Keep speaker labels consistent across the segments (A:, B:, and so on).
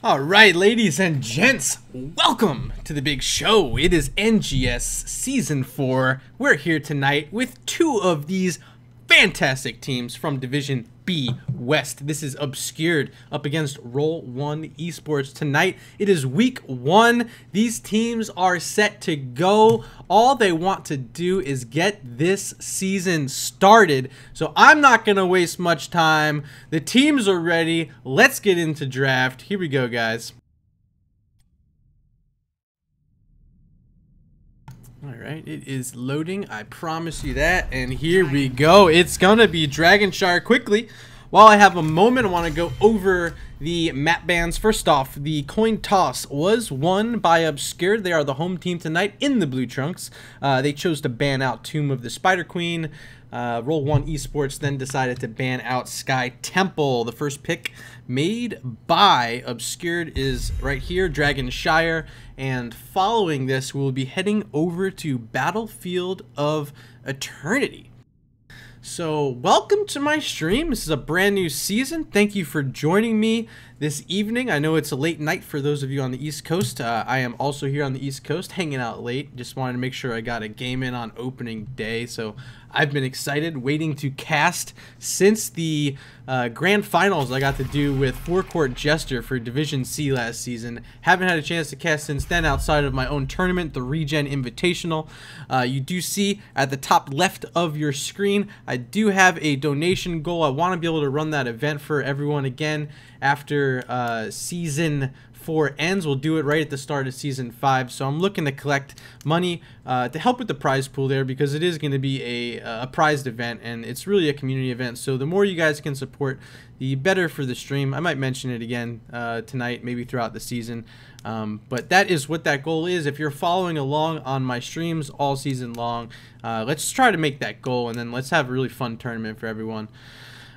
A: All right, ladies and gents, welcome to the big show. It is NGS Season 4. We're here tonight with two of these fantastic teams from Division B West. This is Obscured up against Roll1 Esports tonight. It is week 1. These teams are set to go. All they want to do is get this season started. So I'm not going to waste much time. The teams are ready. Let's get into draft. Here we go, guys. Alright, it is loading, I promise you that, and here we go. It's gonna be Dragonshire quickly. While I have a moment, I want to go over the map bans. First off, the coin toss was won by Obscured. They are the home team tonight in the blue trunks. They chose to ban out Tomb of the Spider Queen. Roll1 Esports then decided to ban out Sky Temple. The first pick made by Obscured is right here, Dragonshire. And following this, we'll be heading over to Battlefield of Eternity. So welcome to my stream. This is a brand new season. Thank you for joining me this evening. I know it's a late night for those of you on the East Coast. I am also here on the East Coast hanging out late. Just wanted to make sure I got a game in on opening day. So I've been excited, waiting to cast since the grand finals I got to do with Forecourt Jester for Division C last season. Haven't had a chance to cast since then outside of my own tournament, the Regen Invitational. You do see at the top left of your screen, I do have a donation goal. I want to be able to run that event for everyone again after Season 4 ends. We'll do it right at the start of Season 5. So I'm looking to collect money to help with the prize pool there, because it is going to be a prized event and it's really a community event. So the more you guys can support, the better for the stream. I might mention it again tonight, maybe throughout the season. But that is what that goal is. If you're following along on my streams all season long, let's try to make that goal, and then let's have a really fun tournament for everyone.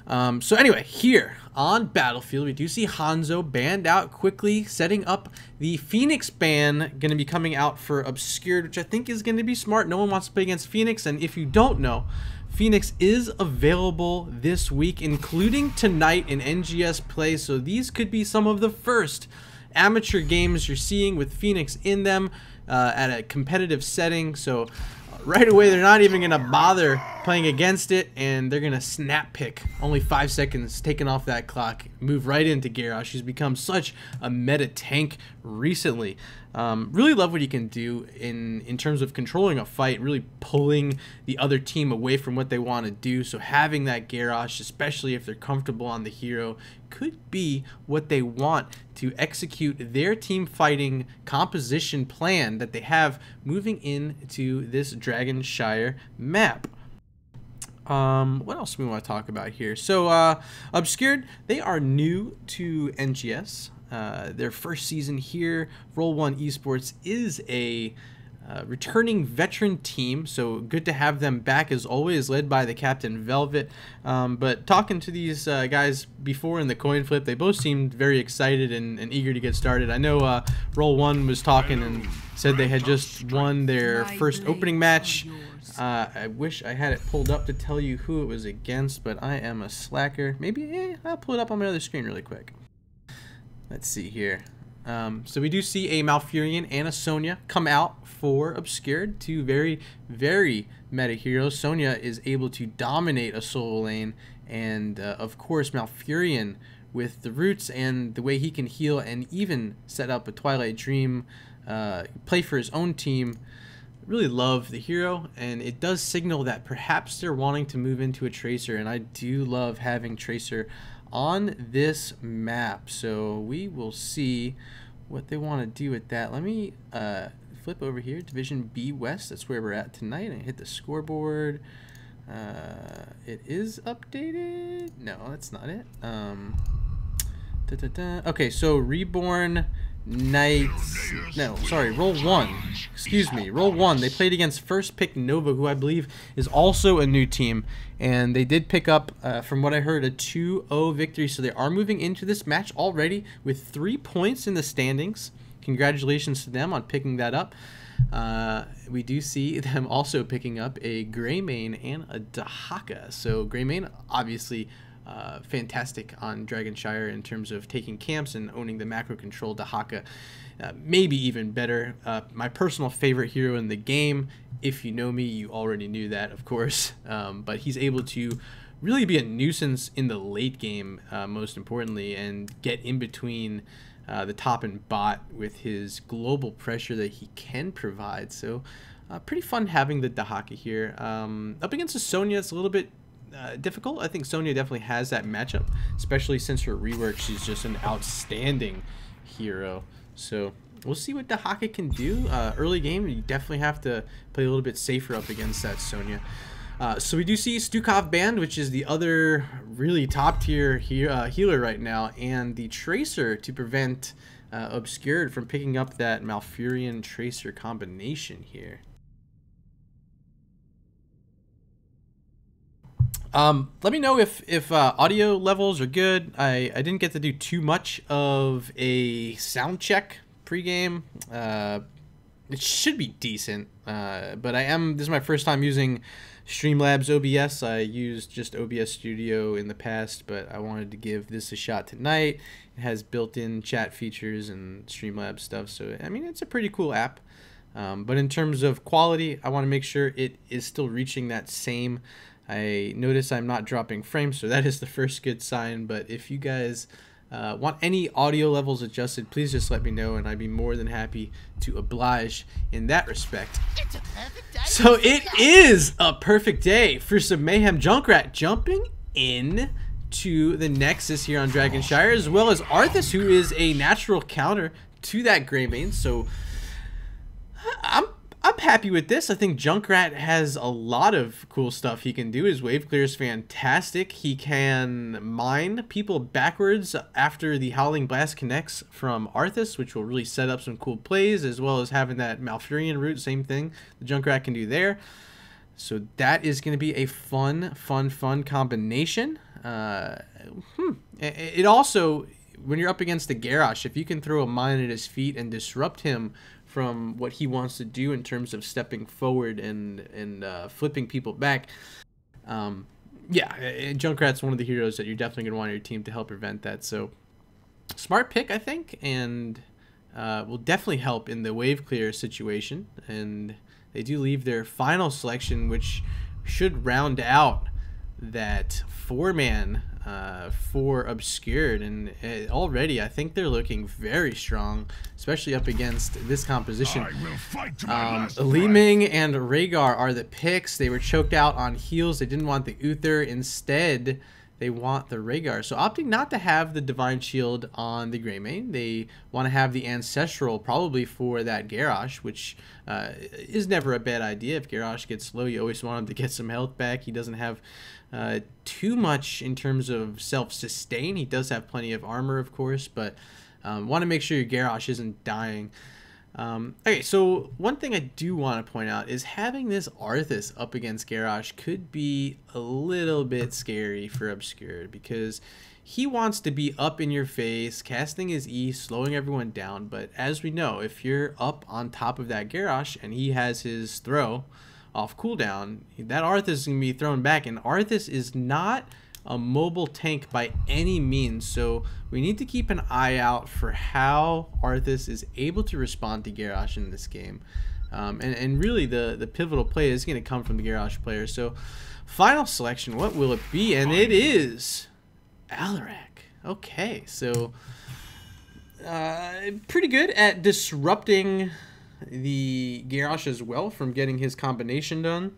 A: So anyway, here on Battlefield, we do see Hanzo banned out quickly, setting up the Phoenix ban, going to be coming out for Obscured, which I think is going to be smart. No one wants to play against Phoenix, and if you don't know, Phoenix is available this week, including tonight in NGS play, so these could be some of the first amateur games you're seeing with Phoenix in them at a competitive setting. So right away, they're not even going to bother playing against it, and they're going to snap pick. Only 5 seconds taken off that clock. Move right into Garrosh. He's become such a meta tank recently. Really love what he can do in terms of controlling a fight, really pulling the other team away from what they want to do. So having that Garrosh, especially if they're comfortable on the hero, could be what they want to execute their team fighting composition plan that they have moving into this Dragonshire map. What else do we want to talk about here? So Obscured, they are new to NGS. Their first season here. Roll1 Esports is a returning veteran team, so good to have them back as always, led by the Captain Velvet. But talking to these guys before in the coin flip, they both seemed very excited and eager to get started. I know Roll1 was talking and said they had just won their first opening match. I wish I had it pulled up to tell you who it was against, but I am a slacker. Maybe I'll pull it up on my other screen really quick. Let's see here. So we do see a Malfurion and a Sonya come out for Obscured, two very, very meta heroes. Sonya is able to dominate a solo lane, and of course Malfurion with the roots and the way he can heal and even set up a Twilight Dream play for his own team. Really love the hero, and it does signal that perhaps they're wanting to move into a Tracer, and I do love having Tracer on this map. So we will see what they want to do with that. Let me flip over here, Division B West. That's where we're at tonight. And hit the scoreboard. It is updated. No, that's not it. Okay, so Reborn Knights, no, sorry, Roll1, excuse me, Roll1, they played against first pick Nova, who I believe is also a new team, and they did pick up, from what I heard, a 2-0 victory, so they are moving into this match already with 3 points in the standings. Congratulations to them on picking that up. We do see them also picking up a Greymane and a Dahaka, so Greymane, obviously fantastic on Dragonshire in terms of taking camps and owning the macro control. Dahaka, maybe even better. My personal favorite hero in the game. If you know me, you already knew that, of course. But he's able to really be a nuisance in the late game, most importantly, and get in between the top and bot with his global pressure that he can provide. So pretty fun having the Dahaka here. Up against a Sonya, it's a little bit difficult. I think Sonya definitely has that matchup, especially since her rework. She's just an outstanding hero. So we'll see what Dahaka can do. Early game, you definitely have to play a little bit safer up against that Sonya. So we do see Stukov banned, which is the other really top tier healer right now, and the Tracer to prevent Obscured from picking up that Malfurion Tracer combination here. Let me know if audio levels are good. I didn't get to do too much of a sound check pregame. It should be decent, but this is my first time using Streamlabs OBS. I used just OBS Studio in the past, but I wanted to give this a shot tonight. It has built-in chat features and Streamlabs stuff, so I mean, it's a pretty cool app. But in terms of quality, I want to make sure it is still reaching that same. I notice I'm not dropping frames, so that is the first good sign. But if you guys want any audio levels adjusted, please just let me know, and I'd be more than happy to oblige in that respect. So it is a perfect day for some Mayhem. Junkrat jumping in to the Nexus here on Dragonshire, as well as Arthas, who is a natural counter to that Greymane. So I'm happy with this. I think Junkrat has a lot of cool stuff he can do. His wave clear is fantastic. He can mine people backwards after the Howling Blast connects from Arthas, which will really set up some cool plays, as well as having that Malfurion route. Same thing the Junkrat can do there. So that is going to be a fun combination. It also, when you're up against the Garrosh, if you can throw a mine at his feet and disrupt him from what he wants to do in terms of stepping forward and flipping people back. Yeah, Junkrat's one of the heroes that you're definitely going to want on your team to help prevent that. So smart pick, I think, and will definitely help in the wave clear situation. And they do leave their final selection, which should round out that 4-man for Obscured, and already I think they're looking very strong, especially up against this composition. Li Ming and Rhaegar are the picks. They were choked out on heals. They didn't want the Uther. Instead, they want the Rhaegar. So opting not to have the Divine Shield on the Greymane. They want to have the Ancestral probably for that Garrosh, which is never a bad idea. If Garrosh gets low, you always want him to get some health back. He doesn't have too much in terms of self-sustain. He does have plenty of armor, of course, but want to make sure your Garrosh isn't dying. Okay, so one thing I do want to point out is having this Arthas up against Garrosh could be a little bit scary for Obscured, because he wants to be up in your face, casting his E, slowing everyone down. But as we know, if you're up on top of that Garrosh and he has his throw off cooldown, that Arthas is going to be thrown back, and Arthas is not a mobile tank by any means, so we need to keep an eye out for how Arthas is able to respond to Garrosh in this game. And really the pivotal play is going to come from the Garrosh player. So final selection, what will it be? And it is Alarak. Okay, so pretty good at disrupting the Garrosh as well from getting his combination done.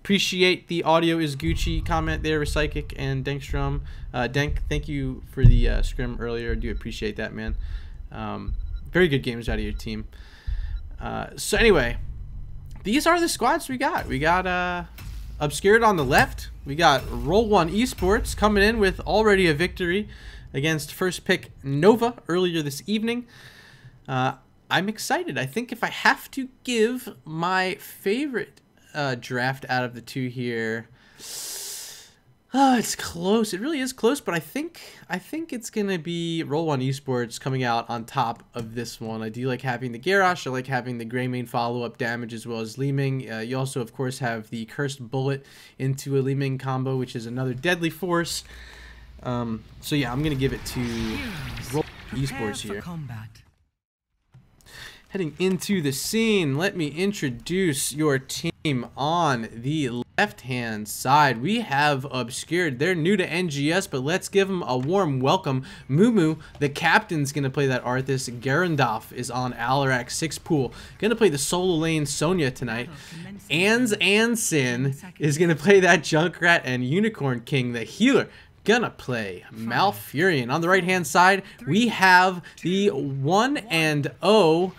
A: Appreciate the audio is Gucci comment there, Psychic and Denkstrom. Denk, thank you for the scrim earlier. I do appreciate that, man. Very good games out of your team. So anyway, these are the squads we got. We got Obscured on the left. We got Roll1 Esports coming in with already a victory against first pick Nova earlier this evening. I'm excited. I think if I have to give my favorite draft out of the two here, it's close. It really is close, but I think it's gonna be Roll1 Esports coming out on top of this one. I do like having the Garrosh. I like having the Greymane follow-up damage as well as Li Ming. You also, of course, have the Cursed Bullet into a Li Ming combo, which is another deadly force. So yeah, I'm going to give it to Roll1 Esports here. Heading into the scene, let me introduce your team on the left-hand side. We have Obscured. They're new to NGS, but let's give them a warm welcome. Mumu, the captain's going to play that Arthas. Garandalf is on Alarak. 6 pool. Going to play the solo lane Sonya tonight. Ansin is going to play that Junkrat, and Unicorn King, the healer, gonna play Malfurion. On the right-hand side, we have the 1-0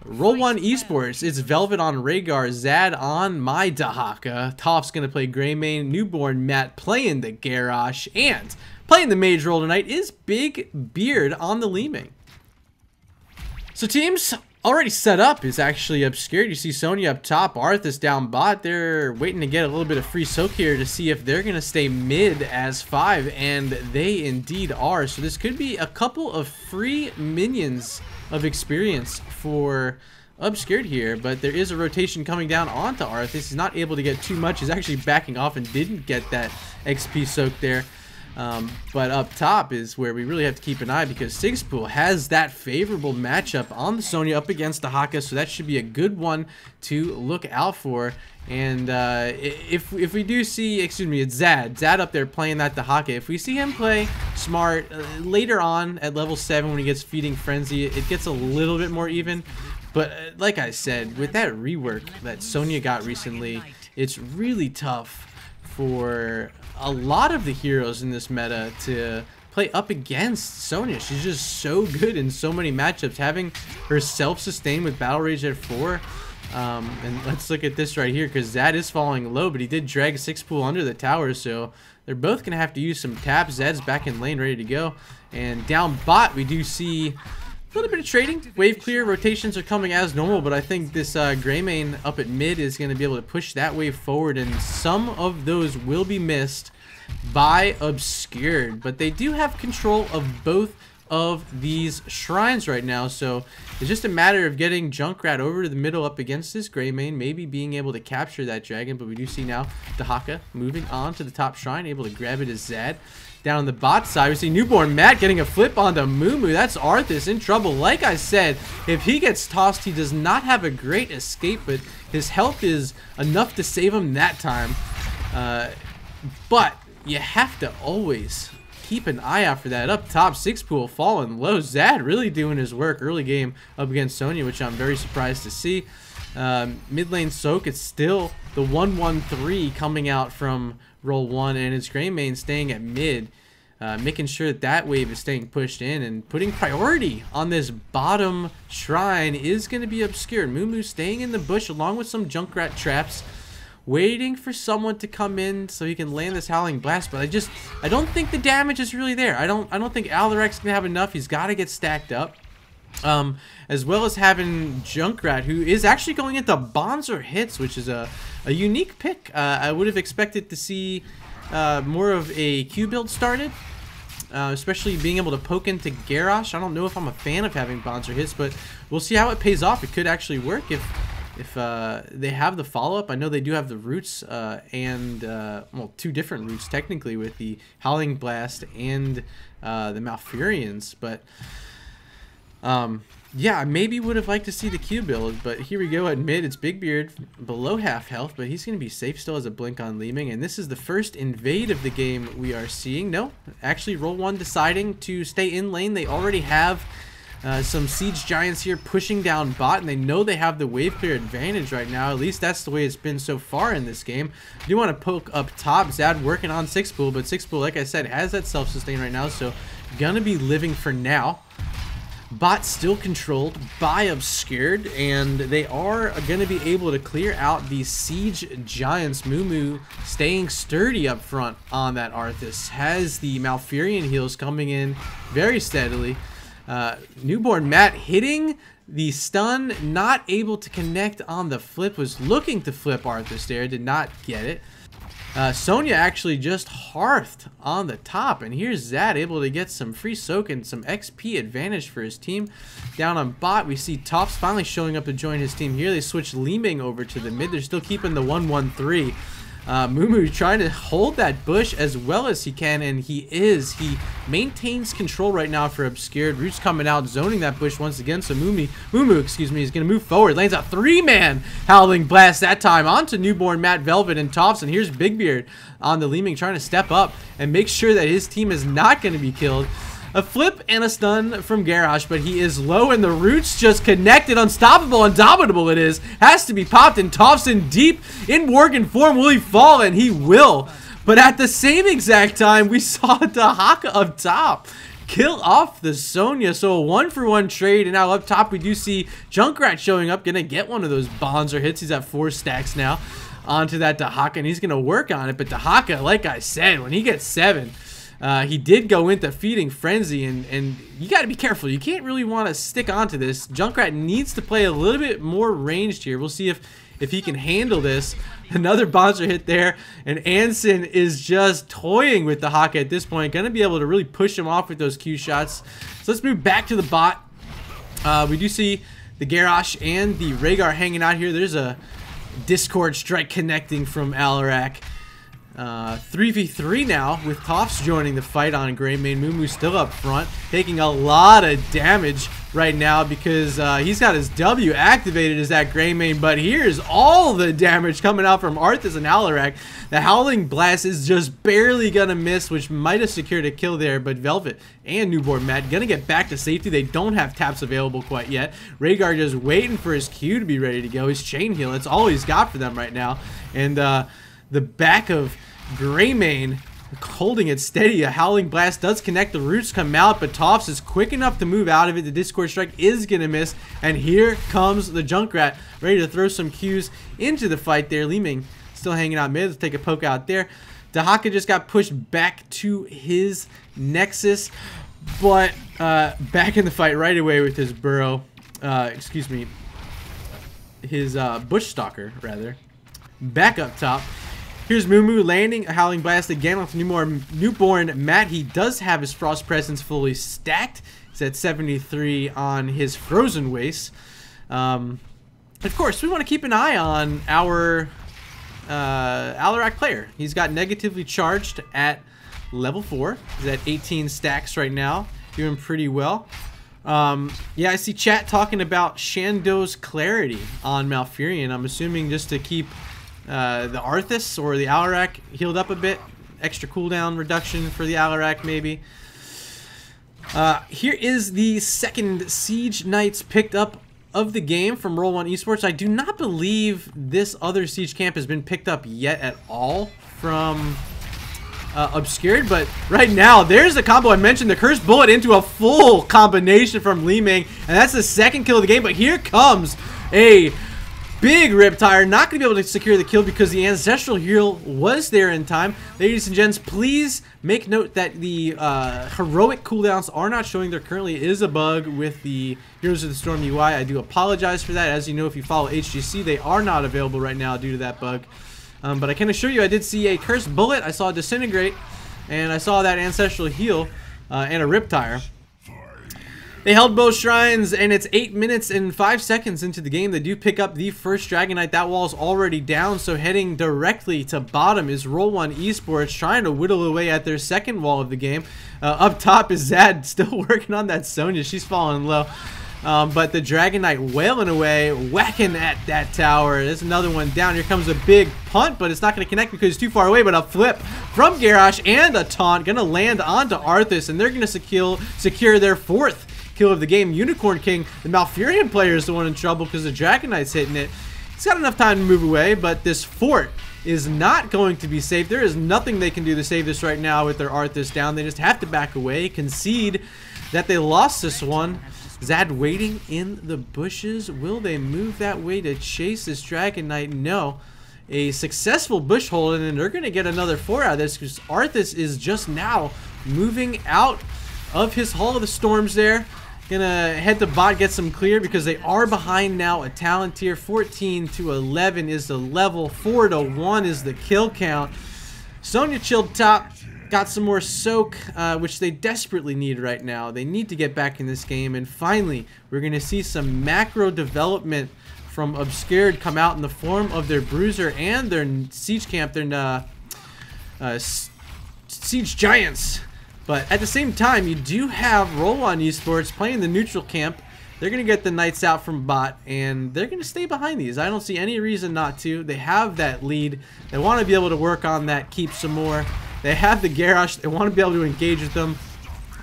A: Roll1 Esports. It's Velvet on Rhaegar, Zad on my Dahaka. Toph's gonna play Greymane, Newborn Matt playing the Garrosh, and playing the mage role tonight is Big Beard on the Leeming. So teams already set up is actually Obscured. You see Sonya up top, Arthas down bot. They're waiting to get a little bit of free soak here to see if they're going to stay mid as 5, and they indeed are. So this could be a couple of free minions of experience for Obscured here, but there is a rotation coming down onto Arthas. He's not able to get too much. He's actually backing off and didn't get that XP soak there. But up top is where we really have to keep an eye, because Sixpool has that favorable matchup on the Sonya up against the Haka, so that should be a good one to look out for. And if we do see, excuse me, it's Zad up there playing that Dahaka. If we see him play smart later on at level 7 when he gets Feeding Frenzy, it gets a little bit more even. But like I said, with that rework that Sonya got recently, it's really tough for a lot of the heroes in this meta to play up against Sonya. She's just so good in so many matchups, having her self-sustain with Battle Rage at 4. And let's look at this right here, because Zad is falling low, but he did drag 6-pool under the tower, so they're both going to have to use some taps. Zad's back in lane, ready to go. And down bot, we do see a little bit of trading. Wave clear, rotations are coming as normal, but I think this Greymane up at mid is going to be able to push that wave forward, and some of those will be missed by Obscured. But they do have control of both of these shrines right now, so it's just a matter of getting Junkrat over to the middle up against this Greymane, maybe being able to capture that dragon. But we do see now Dahaka moving on to the top shrine, able to grab it as Zad. Down on the bot side, we see Newborn Matt getting a flip onto Mumu. That's Arthas in trouble. Like I said, if he gets tossed, he does not have a great escape, but his health is enough to save him that time. But you have to always keep an eye out for that. Up top, 6-pool falling low. Zad really doing his work early game up against Sonya, which I'm very surprised to see. Mid lane soak, it's still the 1-1-3 coming out from Roll1, and it's Greymane staying at mid, making sure that that wave is staying pushed in, and putting priority on this bottom shrine is going to be Obscured. Mumu staying in the bush along with some Junkrat traps, waiting for someone to come in so he can land this Howling Blast. But I don't think the damage is really there. I don't think Alarak's gonna have enough. He's got to get stacked up. As well as having Junkrat, who is actually going into Bonzer hits, which is a unique pick. I would have expected to see more of a Q build started, especially being able to poke into Garrosh. I don't know if I'm a fan of having Bonzer hits, but we'll see how it pays off. It could actually work if they have the follow-up. I know they do have the roots and well, 2 different roots technically, with the Howling Blast and the Malfurions, but yeah, I maybe would have liked to see the Q build, but here we go at mid. It's Big Beard below half health, but he's going to be safe still as a blink on Leeming, and this is the first invade of the game we are seeing. No, actually Roll1 deciding to stay in lane. They already have some Siege Giants here pushing down bot, and they know they have the wave clear advantage right now. At least that's the way it's been so far in this game. I do want to poke up top. Zad working on 6-pool, but 6-pool, like I said, has that self-sustain right now, so gonna be living for now. Bot still controlled by Obscured, and they are going to be able to clear out these Siege Giants. Mumu staying sturdy up front on that Arthas. Has the Malfurion heals coming in very steadily. Newborn Matt hitting the stun, not able to connect on the flip. Was looking to flip Arthas there, did not get it. Sonya actually just hearthed on the top, and here's Zad able to get some free soak and some XP advantage for his team. Down on bot, we see Tops finally showing up to join his team here. They switch Leeming over to the mid. They're still keeping the 1-1-3. Mumu trying to hold that bush as well as he can, and he maintains control right now for Obscured. Roots coming out, zoning that bush once again. So Mumu, excuse me, is going to move forward. Lands a 3-man Howling Blast that time onto Newborn, Matt Velvet, and Tops. And here's Big Beard on the Li-Ming trying to step up and make sure that his team is not going to be killed. A flip and a stun from Garrosh, but he is low, and the Roots just connected. Unstoppable, Indomitable it is. Has to be popped, and Thompson deep in Worgen form. Will he fall? And he will. But at the same exact time, we saw Dahaka up top kill off the Sonya. So a 1-for-1 trade, and now up top we do see Junkrat showing up. Gonna get one of those bonds or hits. He's at 4 stacks now onto that Dahaka, and he's gonna work on it. But Dahaka, like I said, when he gets 7... he did go into Feeding Frenzy, and you got to be careful. You can't really want to stick onto this. Junkrat needs to play a little bit more ranged here. We'll see if he can handle this. Another Bonzer hit there, and Anson is just toying with the Haka at this point. Going to be able to really push him off with those Q shots. So let's move back to the bot. We do see the Garrosh and the Rhaegar hanging out here. There's a Discord strike connecting from Alarak. 3v3 now with Toffs joining the fight on Greymane. Mumu still up front, taking a lot of damage right now because he's got his W activated as that Greymane. But here's all the damage coming out from Arthas and Alarak. The Howling Blast is just barely gonna miss, which might have secured a kill there, but Velvet and Newborn Matt gonna get back to safety. They don't have taps available quite yet. Rhaegar just waiting for his Q to be ready to go. His chain heal, it's all he's got for them right now. And the back of Greymane holding it steady. A Howling Blast does connect. The Roots come out, but Toffs is quick enough to move out of it. The Discord strike is gonna miss, and here comes the Junkrat ready to throw some Qs into the fight there. Li-Ming still hanging out mid. Let's take a poke out there. Dahaka just got pushed back to his Nexus, but back in the fight right away with his Burrow. Excuse me, his Bush Stalker rather. Back up top. Here's Mumu landing a Howling Blast again off Newborn Matt. He does have his Frost Presence fully stacked. He's at 73 on his Frozen Waste. Of course, we want to keep an eye on our Alarak player. He's got Negatively Charged at level 4. He's at 18 stacks right now. Doing pretty well. Yeah, I see chat talking about Shando's Clarity on Malfurion. I'm assuming just to keep the Arthas or the Alarak healed up a bit. Extra cooldown reduction for the Alarak maybe. Here is the second Siege Knights picked up of the game from Roll1 Esports. I do not believe this other Siege camp has been picked up yet at all from Obscured, but right now there's a combo I mentioned, the Cursed Bullet into a full combination from Li-Ming, and that's the second kill of the game. But here comes a big Riptire, not going to be able to secure the kill because the Ancestral Heal was there in time. Ladies and gents, please make note that the heroic cooldowns are not showing. There currently is a bug with the Heroes of the Storm UI. I do apologize for that. As you know, if you follow HGC, they are not available right now due to that bug. But I can assure you I did see a Cursed Bullet, I saw a Disintegrate, and I saw that Ancestral Heal and a Riptire. They held both shrines, and it's 8 minutes and 5 seconds into the game. They do pick up the first Dragon Knight. That wall's already down, so heading directly to bottom is Roll1 Esports, trying to whittle away at their second wall of the game. Up top is Zad, still working on that Sonya. She's falling low. But the Dragon Knight wailing away, whacking at that tower. There's another one down. Here comes a big punt, but it's not going to connect because it's too far away. But a flip from Garrosh and a taunt going to land onto Arthas, and they're going to secure their fourth kill of the game. Unicorn King, the Malfurion player, is the one in trouble because the Dragon Knight's hitting it. He's got enough time to move away, but this fort is not going to be safe. There is nothing they can do to save this right now with their Arthas down. They just have to back away, concede that they lost this one. Zad waiting in the bushes. Will they move that way to chase this Dragon Knight? No. A successful bush hold, and then they're going to get another 4 out of this because Arthas is just now moving out of his Hall of the Storms there. Gonna head to bot, get some clear because they are behind now a talent tier. 14 to 11 is the level. 4 to 1 is the kill count. Sonya chilled top. Got some more soak, which they desperately need right now. They need to get back in this game. And finally, we're going to see some macro development from Obscured come out in the form of their Bruiser and their Siege Camp, their Siege Giants. But at the same time, you do have Roll1 Esports playing the neutral camp. They're going to get the Knights out from bot, and they're going to stay behind these. I don't see any reason not to. They have that lead. They want to be able to work on that, keep some more. They have the Garrosh. They want to be able to engage with them.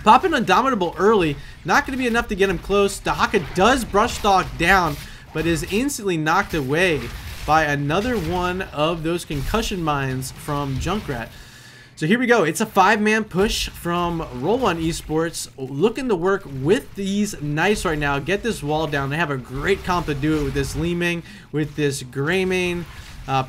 A: Popping Indomitable early, not going to be enough to get him close. Dahaka does brush dog down, but is instantly knocked away by another one of those concussion mines from Junkrat. So here we go. It's a 5-man push from Roll1 Esports, looking to work with these Knights right now. Get this wall down. They have a great comp to do it with this Leeming, with this Greymane.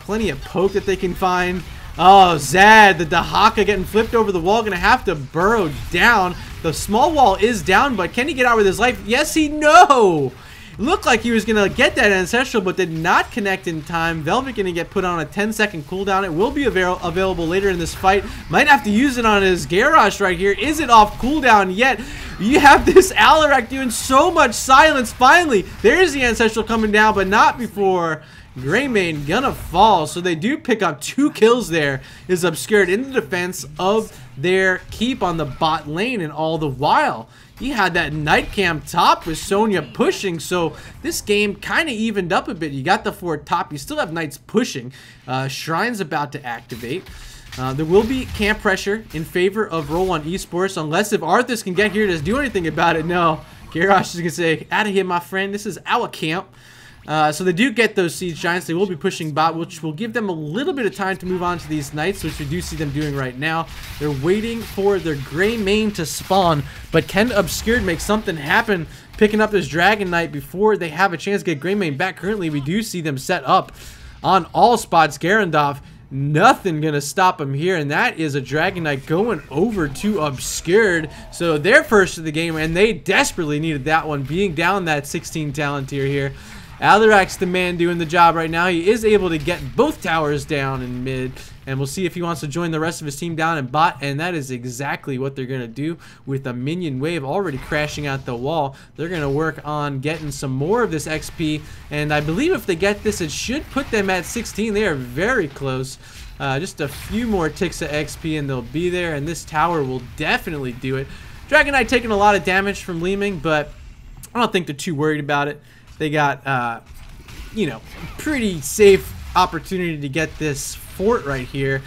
A: Plenty of poke that they can find. Oh, Zad, the Dahaka getting flipped over the wall. Going to have to burrow down. The small wall is down, but can he get out with his life? Yes, no! Looked like he was going to get that Ancestral, but did not connect in time. Velvet going to get put on a 10-second cooldown. It will be available later in this fight. Might have to use it on his Garrosh right here. Is it off cooldown yet? You have this Alarak doing so much silence. Finally, there's the Ancestral coming down, but not before Greymane gonna fall. So they do pick up 2 kills there. Is Obscured in the defense of their keep on the bot lane, and all the while he had that Night Camp top with Sonya pushing, so this game kind of evened up a bit. You got the 4 top, you still have Knights pushing. Shrine's about to activate. There will be camp pressure in favor of Roll1 Esports, unless if Arthas can get here to do anything about it. No, Garrosh is going to say, out of here, my friend, this is our camp. So they do get those Siege Giants. They will be pushing bot, which will give them a little bit of time to move on to these Knights, which we do see them doing right now. They're waiting for their Greymane to spawn, but can Obscured make something happen, picking up this Dragon Knight before they have a chance to get Greymane back? Currently, we do see them set up on all spots. Garandov, nothing gonna stop him here, and that is a Dragon Knight going over to Obscured. So they're first of the game, and they desperately needed that one, being down that 16 talent tier here. Alarak's the man doing the job right now. He is able to get both towers down in mid, and we'll see if he wants to join the rest of his team down in bot, and that is exactly what they're going to do with a minion wave already crashing out the wall. They're going to work on getting some more of this XP, and I believe if they get this, it should put them at 16. They are very close. Just a few more ticks of XP and they'll be there, and this tower will definitely do it. Dragon Knight taking a lot of damage from Leeming, but I don't think they're too worried about it. They got, you know, pretty safe opportunity to get this fort right here.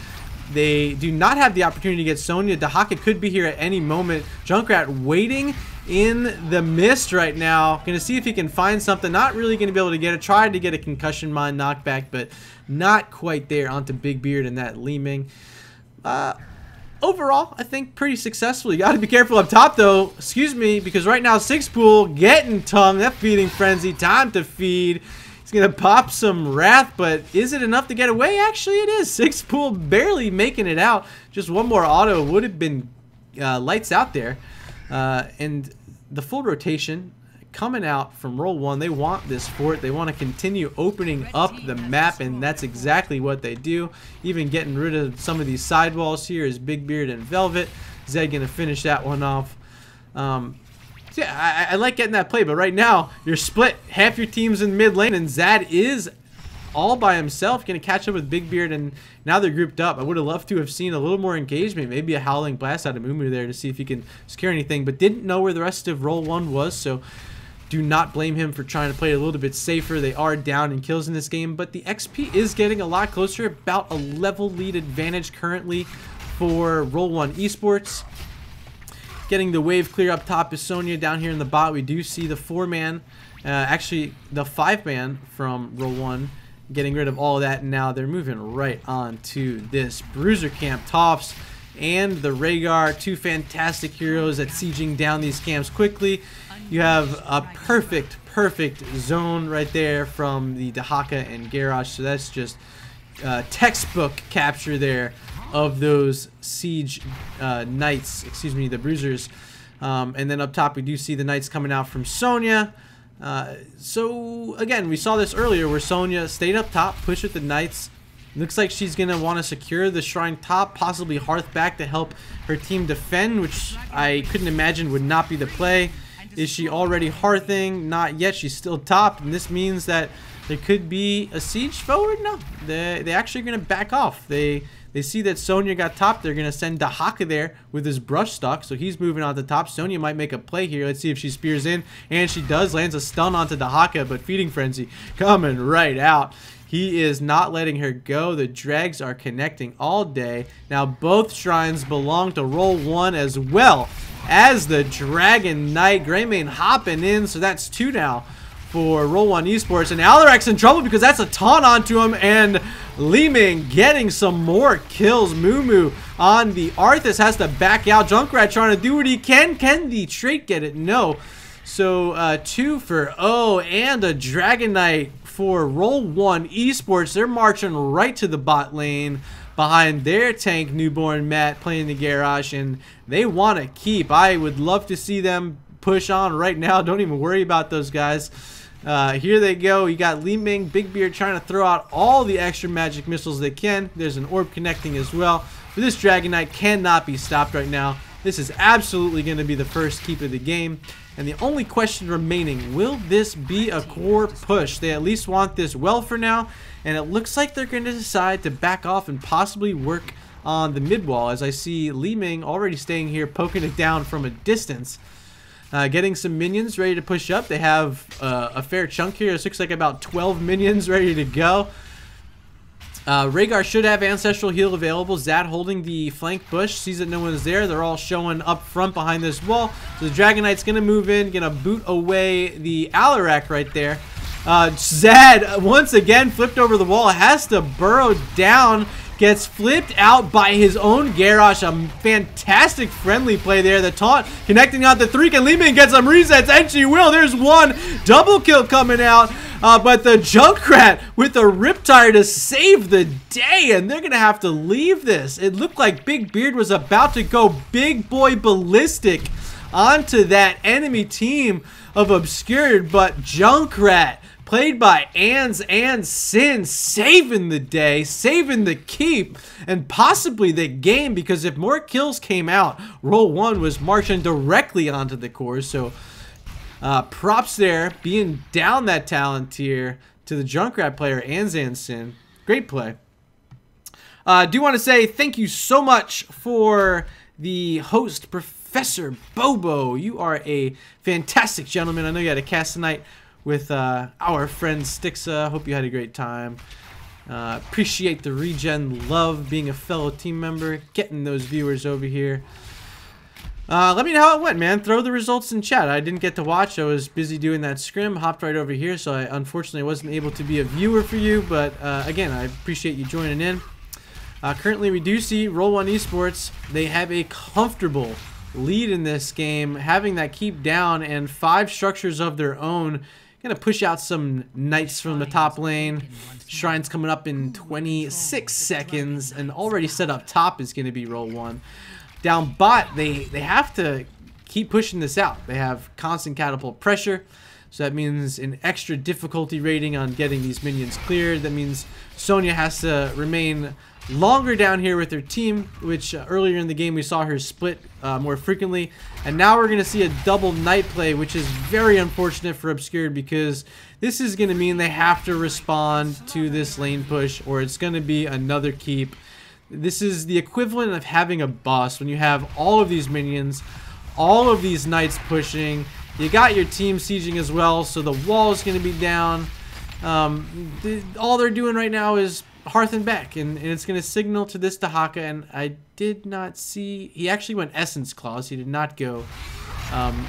A: They do not have the opportunity to get Sonya. Dahaka could be here at any moment. Junkrat waiting in the mist right now. Gonna see if he can find something. Not really gonna be able to get it. Tried to get a concussion mine knockback, but not quite there onto Big Beard and that Leeming. Overall, I think pretty successful. You got to be careful up top, though. Excuse me, because right now, Sixpool getting tongue. That feeding frenzy. Time to feed. He's going to pop some Wrath, but is it enough to get away? Actually, it is. Sixpool barely making it out. Just one more auto would have been lights out there. And the full rotation coming out from Roll1. They want this fort. They want to continue opening up the map, and that's exactly what they do. Even getting rid of some of these sidewalls here is Big Beard and Velvet. Zed gonna finish that one off. So yeah, I like getting that play, but right now you're split. Half your team's in mid lane, and Zad is all by himself, gonna catch up with Big Beard, and now they're grouped up. I would have loved to have seen a little more engagement, maybe a Howling Blast out of Mumu there to see if he can secure anything, but didn't know where the rest of Roll1 was, so do not blame him for trying to play a little bit safer. They are down in kills in this game, but the XP is getting a lot closer. About a level lead advantage currently for Roll1 Esports. Getting the wave clear up top is Sonya. Down here in the bot, we do see the 4-man, actually the 5-man from Roll1, getting rid of all of that, and now they're moving right on to this Bruiser Camp. Tops and the Rhaegar, 2 fantastic heroes at sieging down these camps quickly. You have a perfect zone right there from the Dahaka and Garrosh, so that's just textbook capture there of those siege knights, excuse me, the bruisers. And then up top we do see the knights coming out from Sonya. So again, we saw this earlier where Sonya stayed up top, pushed with the knights. Looks like she's going to want to secure the shrine top, possibly Hearth back to help her team defend, which I couldn't imagine would not be the play. Is she already hearthing? Not yet. She's still topped, and this means that there could be a siege forward. No, they actually going to back off. They see that Sonya got top. They're going to send Dahaka there with his brush stock, so he's moving on the top. Sonya might make a play here. Let's see if she spears in, and she does. Lands a stun onto Dahaka, but Feeding Frenzy coming right out. He is not letting her go. The drags are connecting all day. Now both shrines belong to Roll1 as well as the Dragon Knight. Greymane hopping in, so that's 2 now for Roll1 Esports. And Alarak's in trouble because that's a taunt onto him, and Li Ming getting some more kills. Moo on the Arthas has to back out. Junkrat trying to do what he can. Can the trait get it? No. So 2 for O, and a Dragon Knight for Roll1 Esports. They're marching right to the bot lane behind their tank, Newborn Matt, playing the garage, and they want to keep. I would love to see them push on right now. Don't even worry about those guys. Here they go. You got Li Ming, Big Beard trying to throw out all the extra magic missiles they can. There's an orb connecting as well. But this Dragon Knight cannot be stopped right now. This is absolutely going to be the first keep of the game. And the only question remaining, will this be a core push? They at least want this well for now. And it looks like they're going to decide to back off and possibly work on the mid wall. As I see Li Ming already staying here, poking it down from a distance. Getting some minions ready to push up. They have a fair chunk here. This looks like about 12 minions ready to go. Rhaegar should have Ancestral Heal available. Zad holding the flank bush. Sees that no one's there. They're all showing up front behind this wall. So the Dragon Knight's going to move in. Going to boot away the Alarak right there. Zad, once again, flipped over the wall. Has to burrow down. Gets flipped out by his own Garrosh. A fantastic friendly play there. The taunt connecting out the 3. Can Li Ming get some resets? And she will. There's one. Double kill coming out. But the Junkrat with the Riptire to save the day. And they're going to have to leave this. It looked like Big Beard was about to go big boy ballistic onto that enemy team of Obscured. But Junkrat, played by Ans and Sin, saving the day, saving the keep, and possibly the game, because if more kills came out, Roll1 was marching directly onto the core. So props there, being down that talent tier to the Junkrat player, Ans and Sin. Great play. Do want to say thank you so much for the host, Professor Bobo. You are a fantastic gentleman. I know you had a cast tonight with our friend Stixa. Hope you had a great time. Appreciate the regen, love being a fellow team member, getting those viewers over here. Let me know how it went, man. Throw the results in chat. I didn't get to watch. I was busy doing that scrim. Hopped right over here, so I unfortunately wasn't able to be a viewer for you. But again, I appreciate you joining in. Currently, we do see Roll1 Esports. They have a comfortable lead in this game, having that keep down and 5 structures of their own. Gonna push out some knights from the top lane. Shrine's coming up in 26 seconds, and already set up top is gonna be Roll1. Down bot, they have to keep pushing this out. They have constant catapult pressure, so that means an extra difficulty rating on getting these minions cleared. That means Sonya has to remain longer down here with her team, which earlier in the game we saw her split more frequently. And now we're going to see a double knight play, which is very unfortunate for Obscured, because this is going to mean they have to respond to this lane push, or it's going to be another keep. This is the equivalent of having a boss when you have all of these minions, all of these knights pushing. You got your team sieging as well, so the wall is going to be down. All they're doing right now is Hearth and back, and it's going to signal to this Dahaka, and I did not see, he actually went Essence Claws. He did not go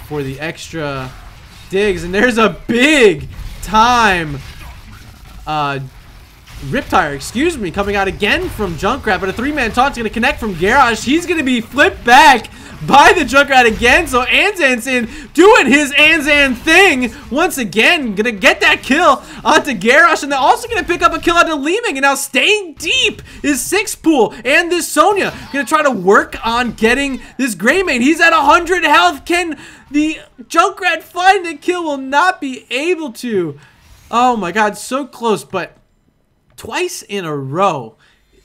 A: for the extra digs, and there's a big time Riptire, excuse me, coming out again from Junkrat, but a 3-man taunt's going to connect from Garrosh. He's going to be flipped back by the Junkrat again, so Anzan's in doing his Anzan thing once again, gonna get that kill onto Garrosh, and they're also gonna pick up a kill onto Li Ming, and now staying deep is Six Pool and this Sonya gonna try to work on getting this Greymane. He's at 100 health. Can the Junkrat find the kill? Will not be able to. Oh my god, so close, but twice in a row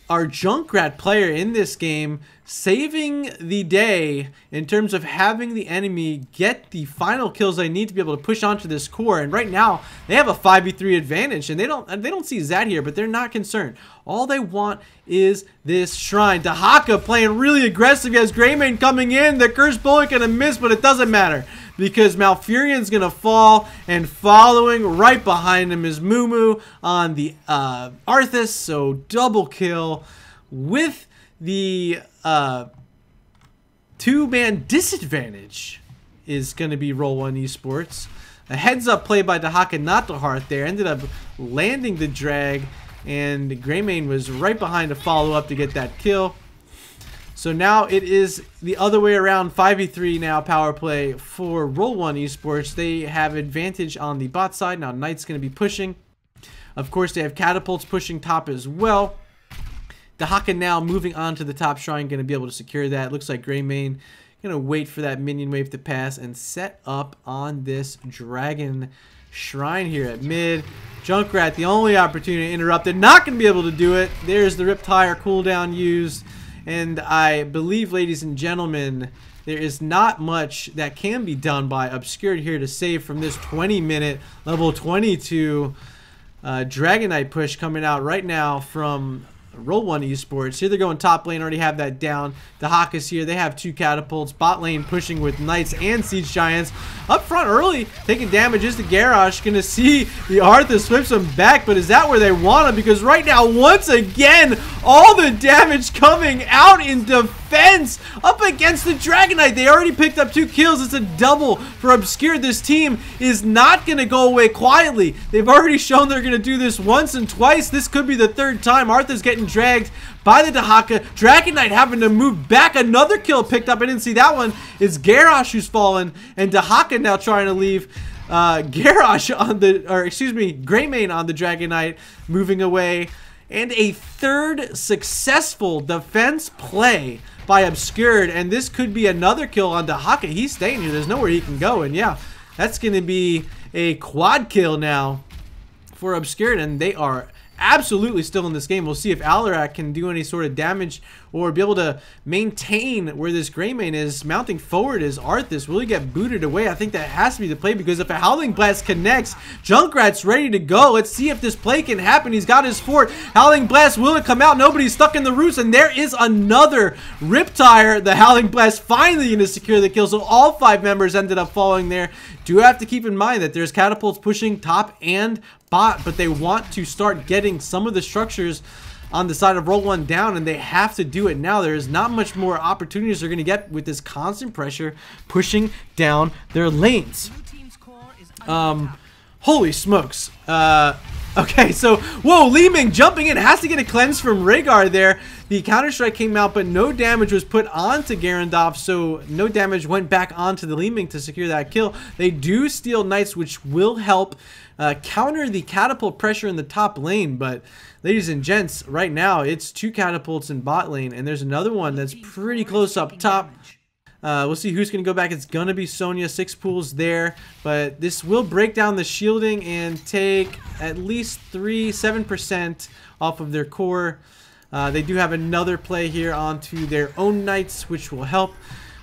A: our Junkrat player in this game saving the day in terms of having the enemy get the final kills they need to be able to push onto this core. And right now they have a 5v3 advantage, and they don't see Zad here, but they're not concerned. All they want is this shrine. Dahaka playing really aggressive. He has Greymane coming in. The Curse Bullet gonna miss, but it doesn't matter because Malfurion's gonna fall, and following right behind him is Mumu on the Arthas. So double kill with the two-man disadvantage is going to be Roll1 Esports. A heads-up play by Dahaka, not to Hearth there. Ended up landing the drag, and Greymane was right behind to follow up to get that kill. So now it is the other way around. 5v3 now, power play for Roll1 Esports. They have advantage on the bot side. Now Knight's going to be pushing. Of course, they have catapults pushing top as well. Dahaka now moving on to the top shrine, going to be able to secure that. Looks like Greymane going to wait for that minion wave to pass and set up on this dragon shrine here at mid. Junkrat, the only opportunity to interrupt it. Not going to be able to do it. There's the Riptire cooldown used. And I believe, ladies and gentlemen, there is not much that can be done by Obscured here to save from this 20-minute level 22 Dragon Knight push coming out right now from Roll1 Esports. Here they're going top lane, already have that down. Dahaka's here. They have two catapults. Bot lane pushing with Knights and Siege Giants. Up front early, taking damage is the Garrosh. Gonna see the Arthas whip some back, but is that where they want him? Because right now, once again, all the damage coming out in defense up against the Dragon Knight. They already picked up 2 kills. It's a double for Obscured. This team is not gonna go away quietly. They've already shown they're gonna do this once and twice. This could be the 3rd time. Arthas getting dragged by the Dahaka. Dragon Knight having to move back. Another kill picked up. I didn't see that one. It's Garrosh who's fallen, and Dahaka now trying to leave Garrosh on the, or excuse me, Greymane on the Dragon Knight, moving away. And a 3rd successful defense play by Obscured, and this could be another kill on Dahaka. He's staying here. There's nowhere he can go, and yeah, that's going to be a quad kill now for Obscured, and they are absolutely still in this game. We'll see if Alarak can do any sort of damage or be able to maintain where this Greymane is. Mounting forward is Arthas. Will he get booted away? I think that has to be the play, because if a Howling Blast connects, Junkrat's ready to go. Let's see if this play can happen. He's got his fort. Howling Blast, will it come out? Nobody's stuck in the roots, and there is another Riptire. The Howling Blast finally going to secure the kill, so all 5 members ended up falling there. Do have to keep in mind that there's catapults pushing top and bot, but they want to start getting some of the structures on the side of Roll1 down, and they have to do it now. There is not much more opportunities they're going to get with this constant pressure pushing down their lanes. Holy smokes. Okay, so, whoa, Li Ming jumping in, has to get a cleanse from Rhaegar there. The counter-strike came out, but no damage was put onto Garandov, so no damage went back onto the Li Ming to secure that kill. They do steal Knights, which will help counter the catapult pressure in the top lane, but ladies and gents, right now, it's 2 catapults in bot lane, and there's another one that's pretty close up top. We'll see who's going to go back. It's going to be Sonya. 6 pools there, but this will break down the shielding and take at least 7% off of their core. They do have another play here onto their own Knights, which will help.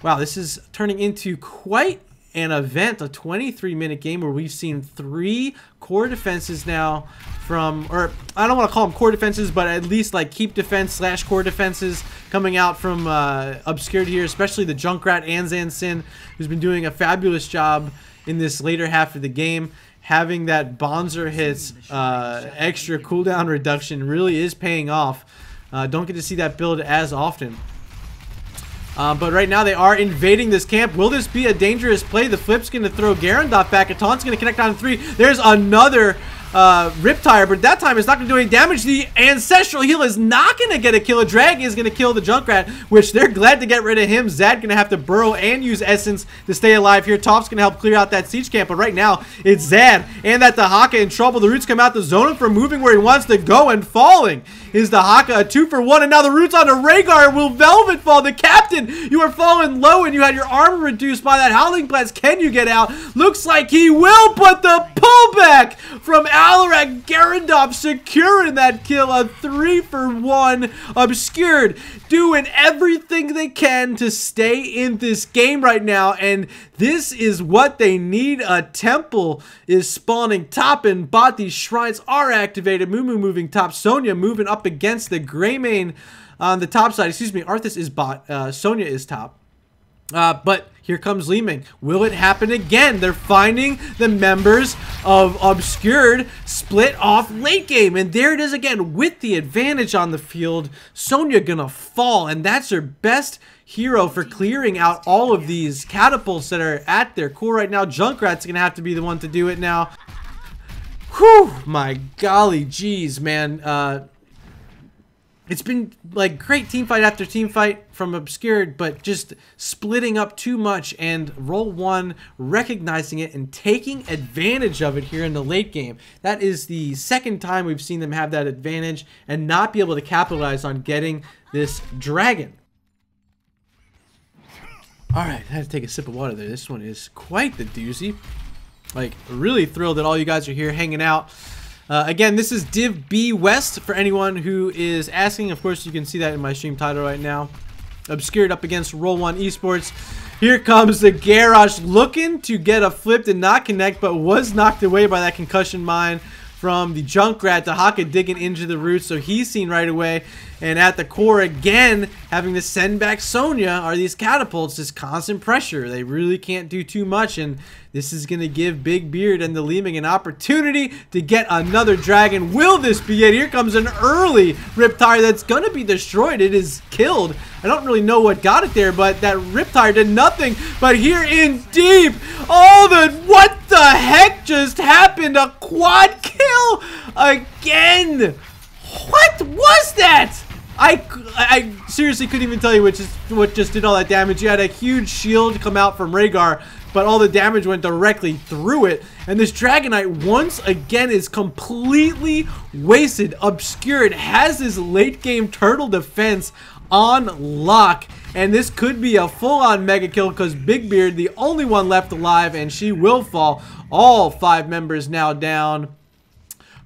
A: Wow, this is turning into quite an event, a 23-minute game where we've seen 3 core defenses now from, or I don't want to call them core defenses, but at least like keep defense / core defenses coming out from Obscured here, especially the Junkrat and Zansin, who's been doing a fabulous job in this later half of the game. Having that Bonzer hits extra cooldown reduction really is paying off. Don't get to see that build as often. But right now they are invading this camp. Will this be a dangerous play? The flip's going to throw Garandov back. A taunt's going to connect on 3. There's another Riptire, but that time it's not going to do any damage. The Ancestral Heal is not going to get a kill. A Drag is going to kill the Junkrat, which they're glad to get rid of him. Zad going to have to burrow and use Essence to stay alive here. Toph's going to help clear out that siege camp, but right now it's Zad and that Dahaka in trouble. The Roots come out to zone him from moving where he wants to go, and falling is Dahaka, a 2-for-1, and now the Roots onto Rhaegar. Will Velvet fall? The captain, you are falling low and you had your armor reduced by that Howling Blast. Can you get out? Looks like he will, but the pullback from Alarak. Garrett Arendov securing that kill, a 3-for-1. Obscured doing everything they can to stay in this game right now, and this is what they need. A temple is spawning top, and bot. These shrines are activated. Mumu moving top. Sonya moving up against the Greymane on the top side. Excuse me, Arthas is bot. Sonya is top. But here comes Li Ming. Will it happen again? They're finding the members of Obscured split off late game. And there it is again with the advantage on the field. Sonya gonna fall, and that's her best hero for clearing out all of these catapults that are at their core right now. Junkrat's gonna have to be the one to do it now. Whew, my golly geez, man. It's been like great team fight after team fight from Obscured, but just splitting up too much, and Roll1 recognizing it and taking advantage of it here in the late game. That is the second time we've seen them have that advantage and not be able to capitalize on getting this dragon. All right, I had to take a sip of water there. This one is quite the doozy. Like, really thrilled that all you guys are here hanging out. Again, this is Div B West for anyone who is asking. Of course, you can see that in my stream title right now. Obscured up against Roll1 Esports. Here comes the Garrosh looking to get a flip and not connect, but was knocked away by that concussion mine from the Junkrat. The Haka digging into the roots, so he's seen right away. And at the core again, having to send back Sonya are these catapults, this constant pressure. They really can't do too much, and this is going to give Big Beard and the Li Ming an opportunity to get another dragon. Will this be it? Here comes an early Riptire that's going to be destroyed. It is killed. I don't really know what got it there, but that Riptire did nothing. But here in deep, what the heck just happened? A quad kill again. What was that? I seriously couldn't even tell you what just did all that damage. You had a huge shield come out from Rhaegar, but all the damage went directly through it. And this Dragonite once again is completely wasted. Obscured has his late game turtle defense on lock, and this could be a full-on mega kill because Big Beard, the only one left alive, and she will fall. All 5 members now down.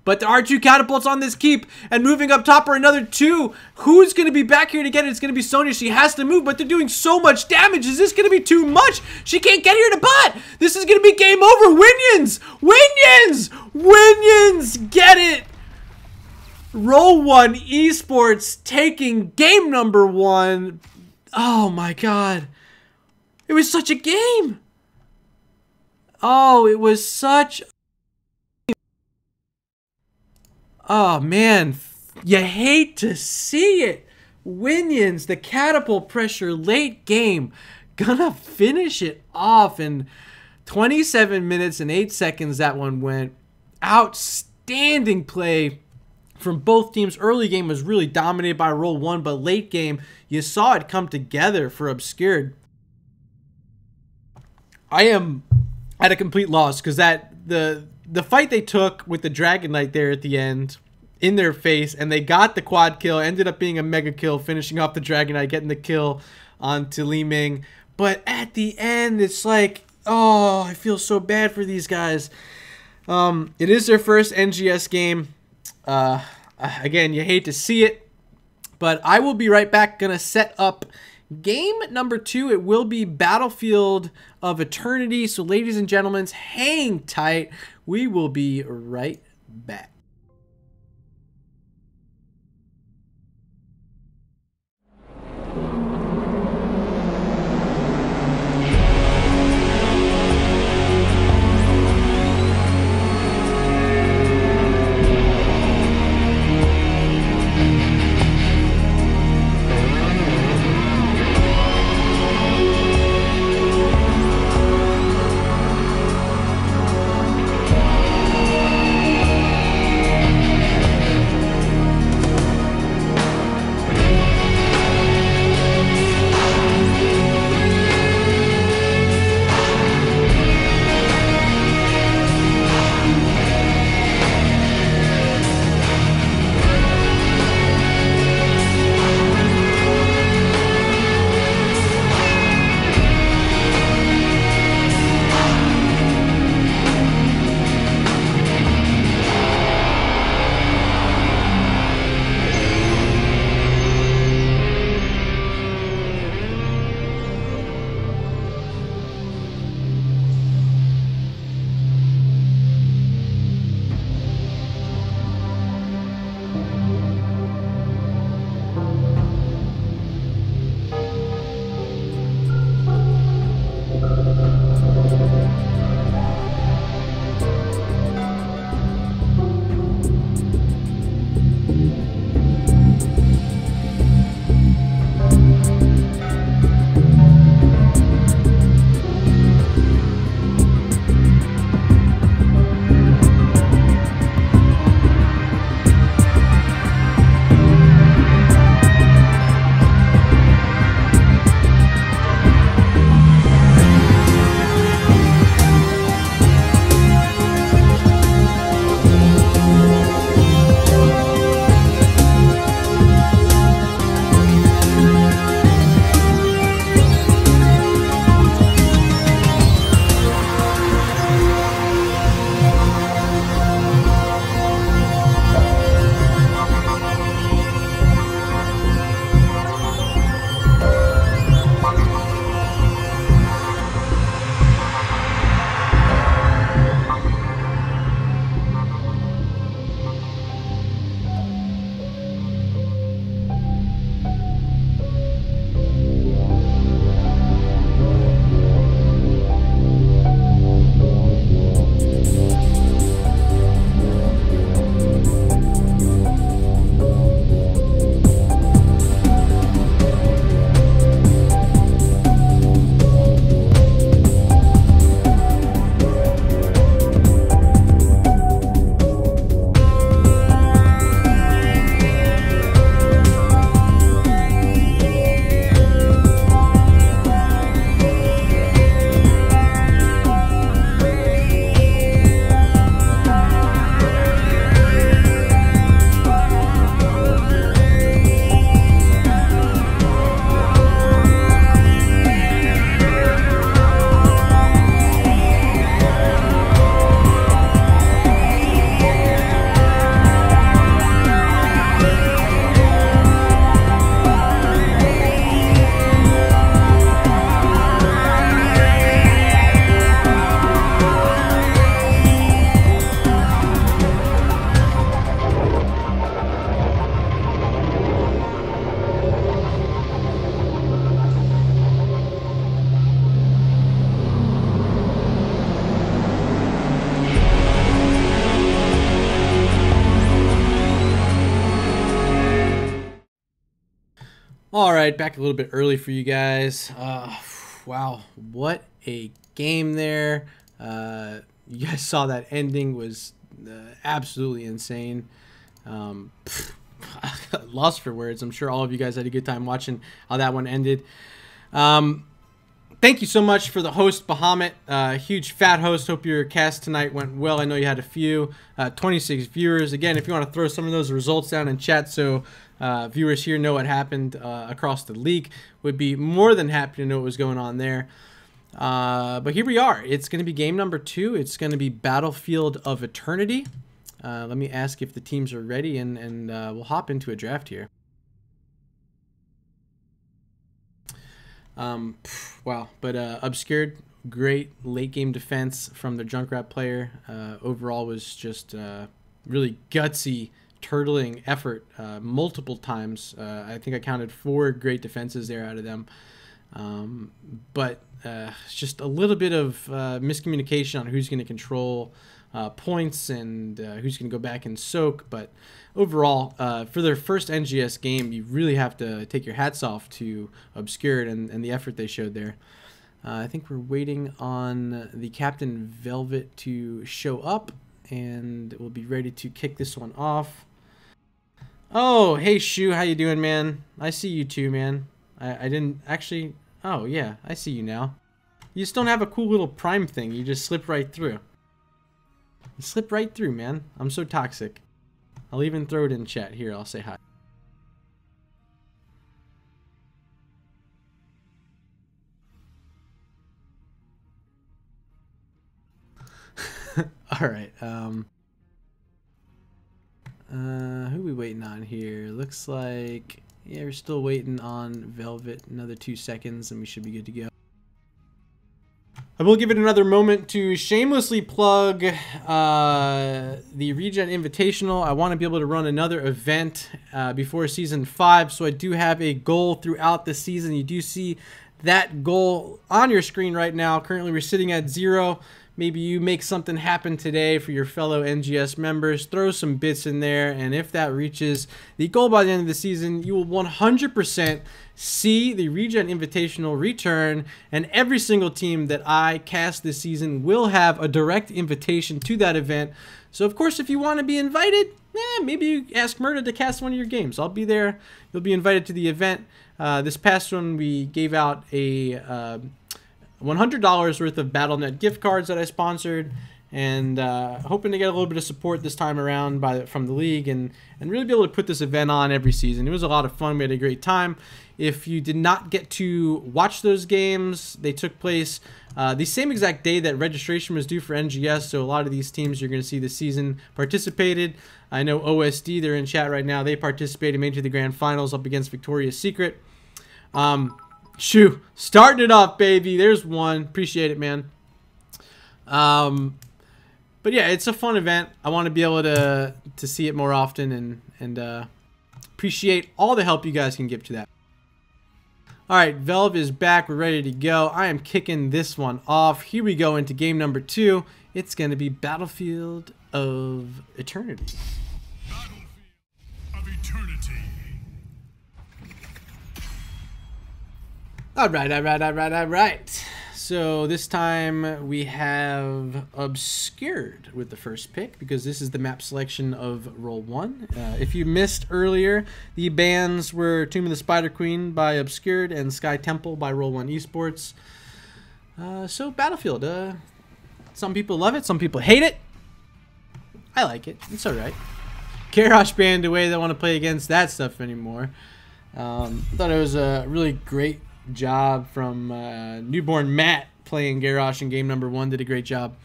A: But there are 2 catapults on this keep, and moving up top are another 2. Who's going to be back here to get it? It's going to be Sonya. She has to move, but they're doing so much damage. Is this going to be too much? She can't get here to bot. This is going to be game over. Winions! Winions! Winions! Get it! Roll1 Esports taking game number 1. Oh my god. It was such a game. Oh, it was such... Oh man, you hate to see it. Winions, the catapult pressure late game, gonna finish it off in 27 minutes and 8 seconds. That one went. Outstanding play from both teams. Early game was really dominated by Roll1, but late game, you saw it come together for Obscured. I am at a complete loss because the fight they took with the Dragon Knight there at the end in their face, and they got the quad kill, ended up being a mega kill, finishing off the Dragon Knight, getting the kill onto Li Ming. But at the end, it's like, oh, I feel so bad for these guys. It is their first NGS game. Again, you hate to see it, but I will be right back. Gonna set up game number 2. It will be Battlefield of Eternity. So ladies and gentlemen, hang tight. We will be right back. All right, back a little bit early for you guys. Wow, what a game there. You guys saw that ending was absolutely insane. Lost for words. I'm sure all of you guys had a good time watching how that one ended. Thank you so much for the host, Bahamut. Huge fat host. Hope your cast tonight went well. I know you had a few. 26 viewers. Again, if you want to throw some of those results down in chat so viewers here know what happened across the league, would be more than happy to know what was going on there. But here we are. It's going to be game number 2. It's going to be Battlefield of Eternity. Let me ask if the teams are ready, and we'll hop into a draft here. Wow, but Obscured, great late game defense from the Junkrat player. Overall was just really gutsy, turtling effort multiple times. I think I counted 4 great defenses there out of them. But just a little bit of miscommunication on who's going to control points and who's going to go back and soak. But overall, for their first NGS game, you really have to take your hats off to Obscured and the effort they showed there. I think we're waiting on the Captain Velvet to show up, and we'll be ready to kick this one off. Oh, hey Shu, how you doing, man? I see you too, man. I didn't actually... Oh, yeah, I see you now. You just don't have a cool little prime thing. You just slip right through. You slip right through, man. I'm so toxic. I'll even throw it in chat. Here, I'll say hi. All right. Who we waiting on here? Looks like, yeah, we're still waiting on Velvet. Another 2 seconds, and we should be good to go. I will give it another moment to shamelessly plug the Regen Invitational. I want to be able to run another event before Season 5, so I do have a goal throughout the season. You do see that goal on your screen right now. Currently, we're sitting at 0. Maybe you make something happen today for your fellow NGS members. Throw some bits in there, and if that reaches the goal by the end of the season, you will 100% see the Regen Invitational return, and every single team that I cast this season will have a direct invitation to that event. So, of course, if you want to be invited, maybe you ask Murda to cast one of your games. I'll be there. You'll be invited to the event. This past one, we gave out a... $100 worth of BattleNet gift cards that I sponsored, and hoping to get a little bit of support this time around from the league and really be able to put this event on every season. It was a lot of fun. We had a great time. If you did not get to watch those games, they took place the same exact day that registration was due for NGS, so a lot of these teams you're going to see this season participated. I know OSD, they're in chat right now. They participated, made it to the grand finals up against Victoria's Secret. Shoo, starting it off, baby. There's one. Appreciate it, man. But yeah, it's a fun event. I want to be able to see it more often and appreciate all the help you guys can give to that. All right, Velv is back. We're ready to go. I am kicking this one off. Here we go into game number 2. It's going to be Battlefield of Eternity.
B: Battlefield of Eternity.
A: All right. So this time we have Obscured with the first pick because this is the map selection of Roll1. If you missed earlier, the bans were Tomb of the Spider Queen by Obscured and Sky Temple by Roll1 Esports. So Battlefield, some people love it, some people hate it. I like it. It's all right. Garrosh banned away. They don't want to play against that stuff anymore. Thought it was a really great job from newborn Matt playing Garrosh in game number 1. Did a great job.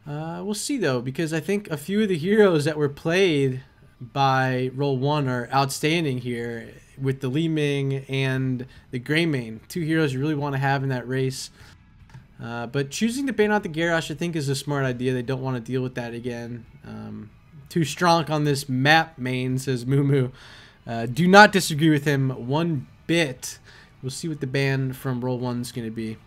A: We'll see though, because I think a few of the heroes that were played by Roll1 are outstanding here with the Li Ming and the Greymane. 2 heroes you really want to have in that race. But choosing to ban out the Garrosh I think is a smart idea. They don't want to deal with that again. Too strong on this map, main, says Moo. Do not disagree with him one bit. We'll see what the ban from Roll1 is going to be.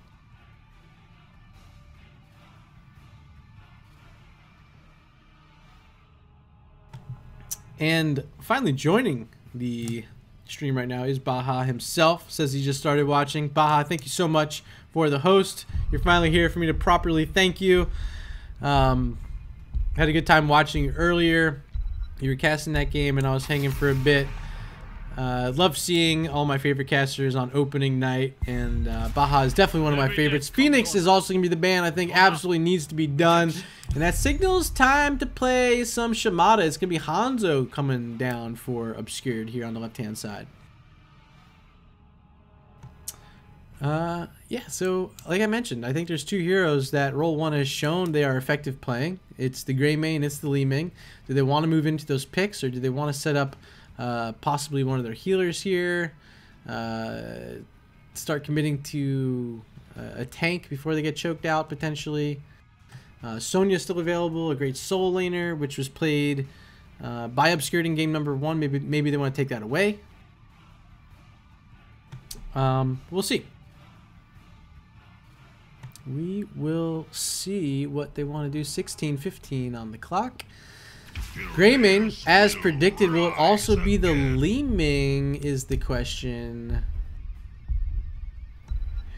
A: And finally joining the stream right now is Baja himself. Says he just started watching. Baja, thank you so much for the host. You're finally here for me to properly thank you. Had a good time watching you earlier. You were casting that game and I was hanging for a bit. Love seeing all my favorite casters on opening night, and Baja is definitely one of my favorites. Phoenix is also going to be the ban I think absolutely needs to be done, and that signals time to play some Shimada. It's going to be Hanzo coming down for Obscured here on the left-hand side. Yeah, so like I mentioned, I think there's two heroes that Roll1 has shown they are effective playing. It's the Gray Main, it's the Lee Ming. Do they want to move into those picks, or do they want to set up possibly one of their healers here, start committing to a tank before they get choked out potentially? Sonya's still available, a great soul laner, which was played by Obscured in game number 1. Maybe they want to take that away. We'll see. We will see what they want to do. 16:15 on the clock. Greymane, as predicted, will it also be the Lee Ming is the question.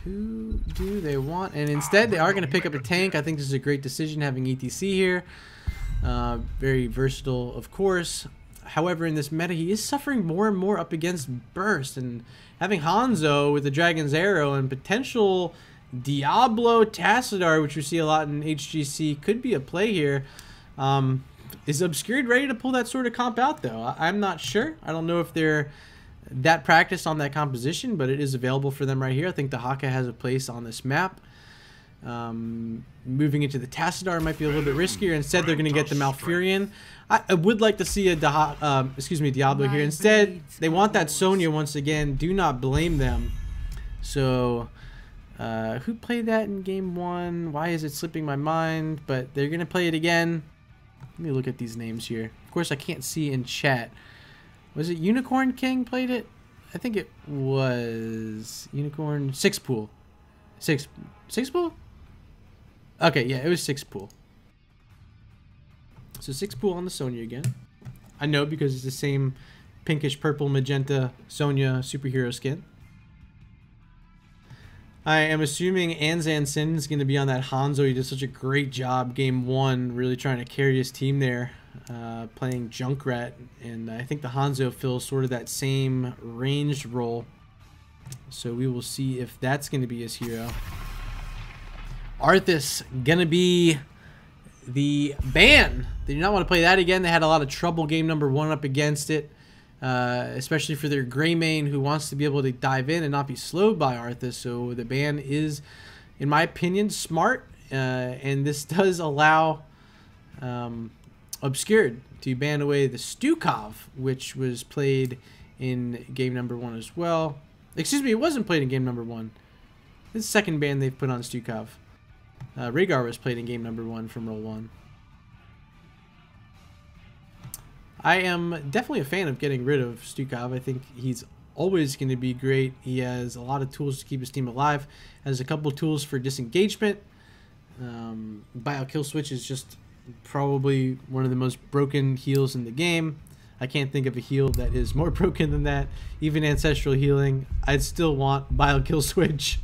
A: Who do they want? And instead, they are going to pick up a tank. I think this is a great decision having ETC here. Very versatile, of course. However, in this meta, he is suffering more and more up against Burst. And having Hanzo with the Dragon's Arrow and potential Diablo Tassadar, which we see a lot in HGC, could be a play here. Is Obscured ready to pull that sort of comp out, though? I'm not sure. I don't know if they're that practiced on that composition, but it is available for them right here. I think the Haka has a place on this map. Moving into the Tassadar might be a little bit riskier. Instead, they're going to get the Malfurion. I would like to see a Diablo here. Instead, they want that Sonya once again. Do not blame them. So, who played that in game 1? Why is it slipping my mind? But they're going to play it again. Let me look at these names here. Of course, I can't see in chat. Was it Unicorn King played it? I think it was Unicorn Six Pool. Six Pool? Okay, yeah, it was Six Pool. So Six Pool on the Sonya again. I know because it's the same pinkish purple magenta Sonya superhero skin. I am assuming Anzan Sin is going to be on that Hanzo. He did such a great job game 1, really trying to carry his team there, playing Junkrat. And I think the Hanzo fills sort of that same ranged role. So we will see if that's going to be his hero. Arthas going to be the ban. They do not want to play that again. They had a lot of trouble game number 1 up against it. Especially for their Greymane, who wants to be able to dive in and not be slowed by Arthas. So the ban is, in my opinion, smart, and this does allow Obscured to ban away the Stukov, which was played in game number 1 as well. Excuse me, it wasn't played in game number 1. This is the second ban they've put on Stukov. Rhaegar was played in game number 1 from Roll1. I am definitely a fan of getting rid of Stukov. I think he's always going to be great. He has a lot of tools to keep his team alive. Has a couple tools for disengagement. Bio kill switch is just probably one of the most broken heals in the game. I can't think of a heal that is more broken than that. Even ancestral healing, I'd still want bio kill switch.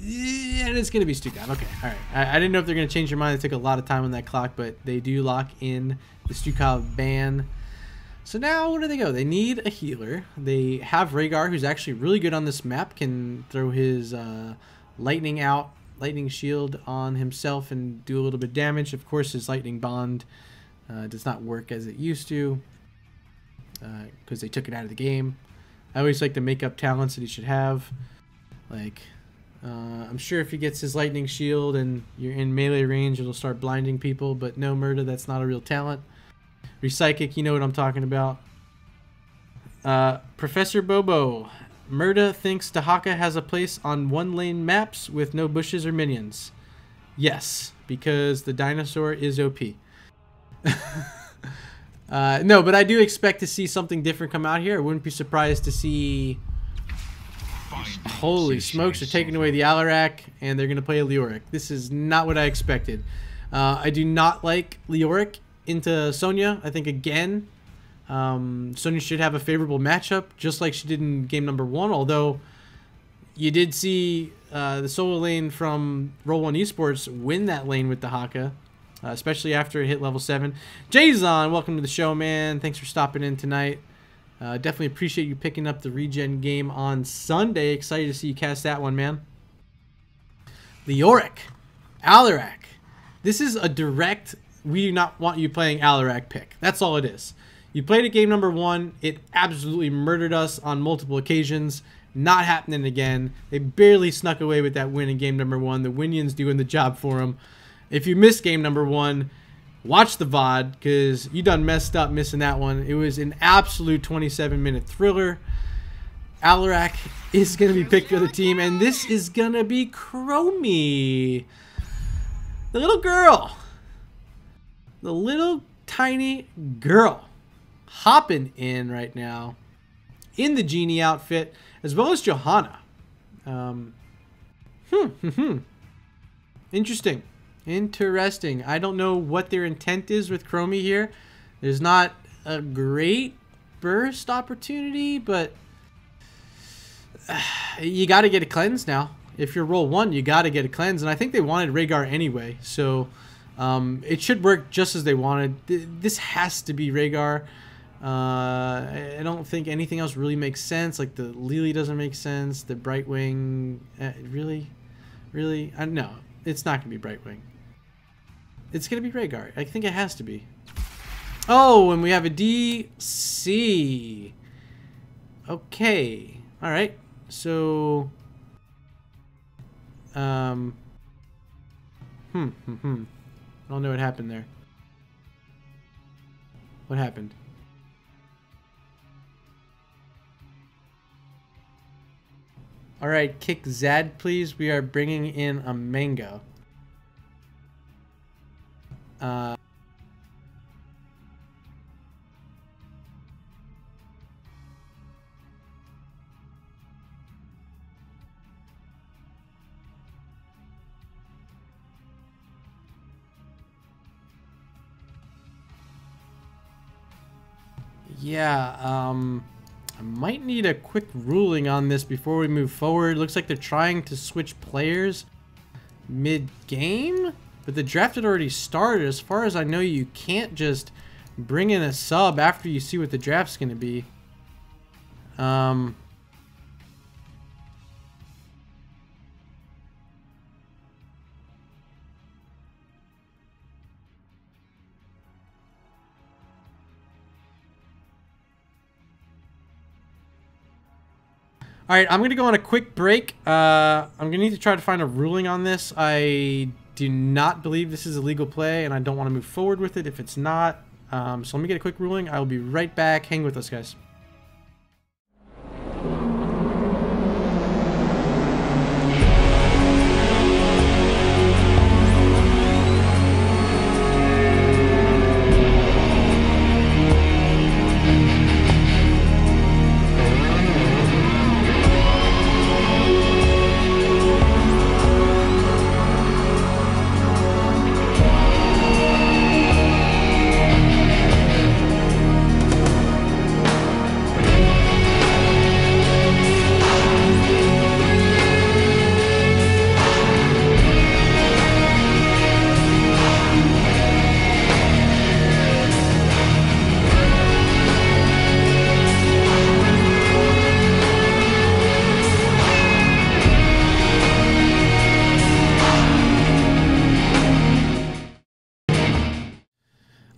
A: Yeah, and it's going to be Stukov. Okay, all right. I didn't know if they're going to change their mind. They took a lot of time on that clock, but they do lock in the Stukov ban. So now, where do they go? They need a healer. They have Rhaegar, who's actually really good on this map, can throw his lightning shield on himself and do a little bit of damage. Of course, his lightning bond does not work as it used to because they took it out of the game. I always like to make up talents that he should have. Like... I'm sure if he gets his lightning shield and you're in melee range, it'll start blinding people, but no, Murda, that's not a real talent. Repsychic, you know what I'm talking about. Professor Bobo, Murda thinks Dahaka has a place on 1-lane maps with no bushes or minions. Yes, because the dinosaur is OP. No, but I do expect to see something different come out here. I wouldn't be surprised to see... Holy smokes, they're taking away the Alarak, and they're going to play a Leoric. This is not what I expected. I do not like Leoric into Sonya. I think, again, Sonya should have a favorable matchup, just like she did in game number 1, although you did see the solo lane from Roll1 Esports win that lane with the Haka, especially after it hit level 7. Jason, welcome to the show, man. Thanks for stopping in tonight. Definitely appreciate you picking up the regen game on Sunday. Excited to see you cast that one, man. Leoric, Alarak. This is a direct, we do not want you playing Alarak pick. That's all it is. You played it game number 1. It absolutely murdered us on multiple occasions. Not happening again. They barely snuck away with that win in game number 1. The Winions doing the job for them. If you missed game number 1, watch the VOD, because you done messed up missing that one. It was an absolute 27-minute thriller. Alarak is going to be picked for the team, and this is going to be Chromie. The little girl. The little tiny girl. Hopping in right now. In the Genie outfit, as well as Johanna. Interesting. Interesting. I don't know what their intent is with Chromie here. There's not a great burst opportunity, but you got to get a cleanse now. If you're roll 1, you got to get a cleanse, and I think they wanted Rhaegar anyway, so it should work just as they wanted. This has to be Rhaegar. I don't think anything else really makes sense. Like the Lily doesn't make sense. The Brightwing, really? No, it's not gonna be Brightwing. It's gonna be Rhaegar. I think it has to be. Oh, and we have a DC. Okay. All right. So, I don't know what happened there. What happened? All right, kick Zad, please. We are bringing in a Mango. Yeah, I might need a quick ruling on this before we move forward. Looks like they're trying to switch players mid-game, but the draft had already started. As far as I know, you can't just bring in a sub after you see what the draft's going to be. All right, I'm going to go on a quick break. I'm going to need to try to find a ruling on this. I do not believe this is a legal play, and I don't want to move forward with it if it's not. So let me get a quick ruling. I will be right back. Hang with us, guys.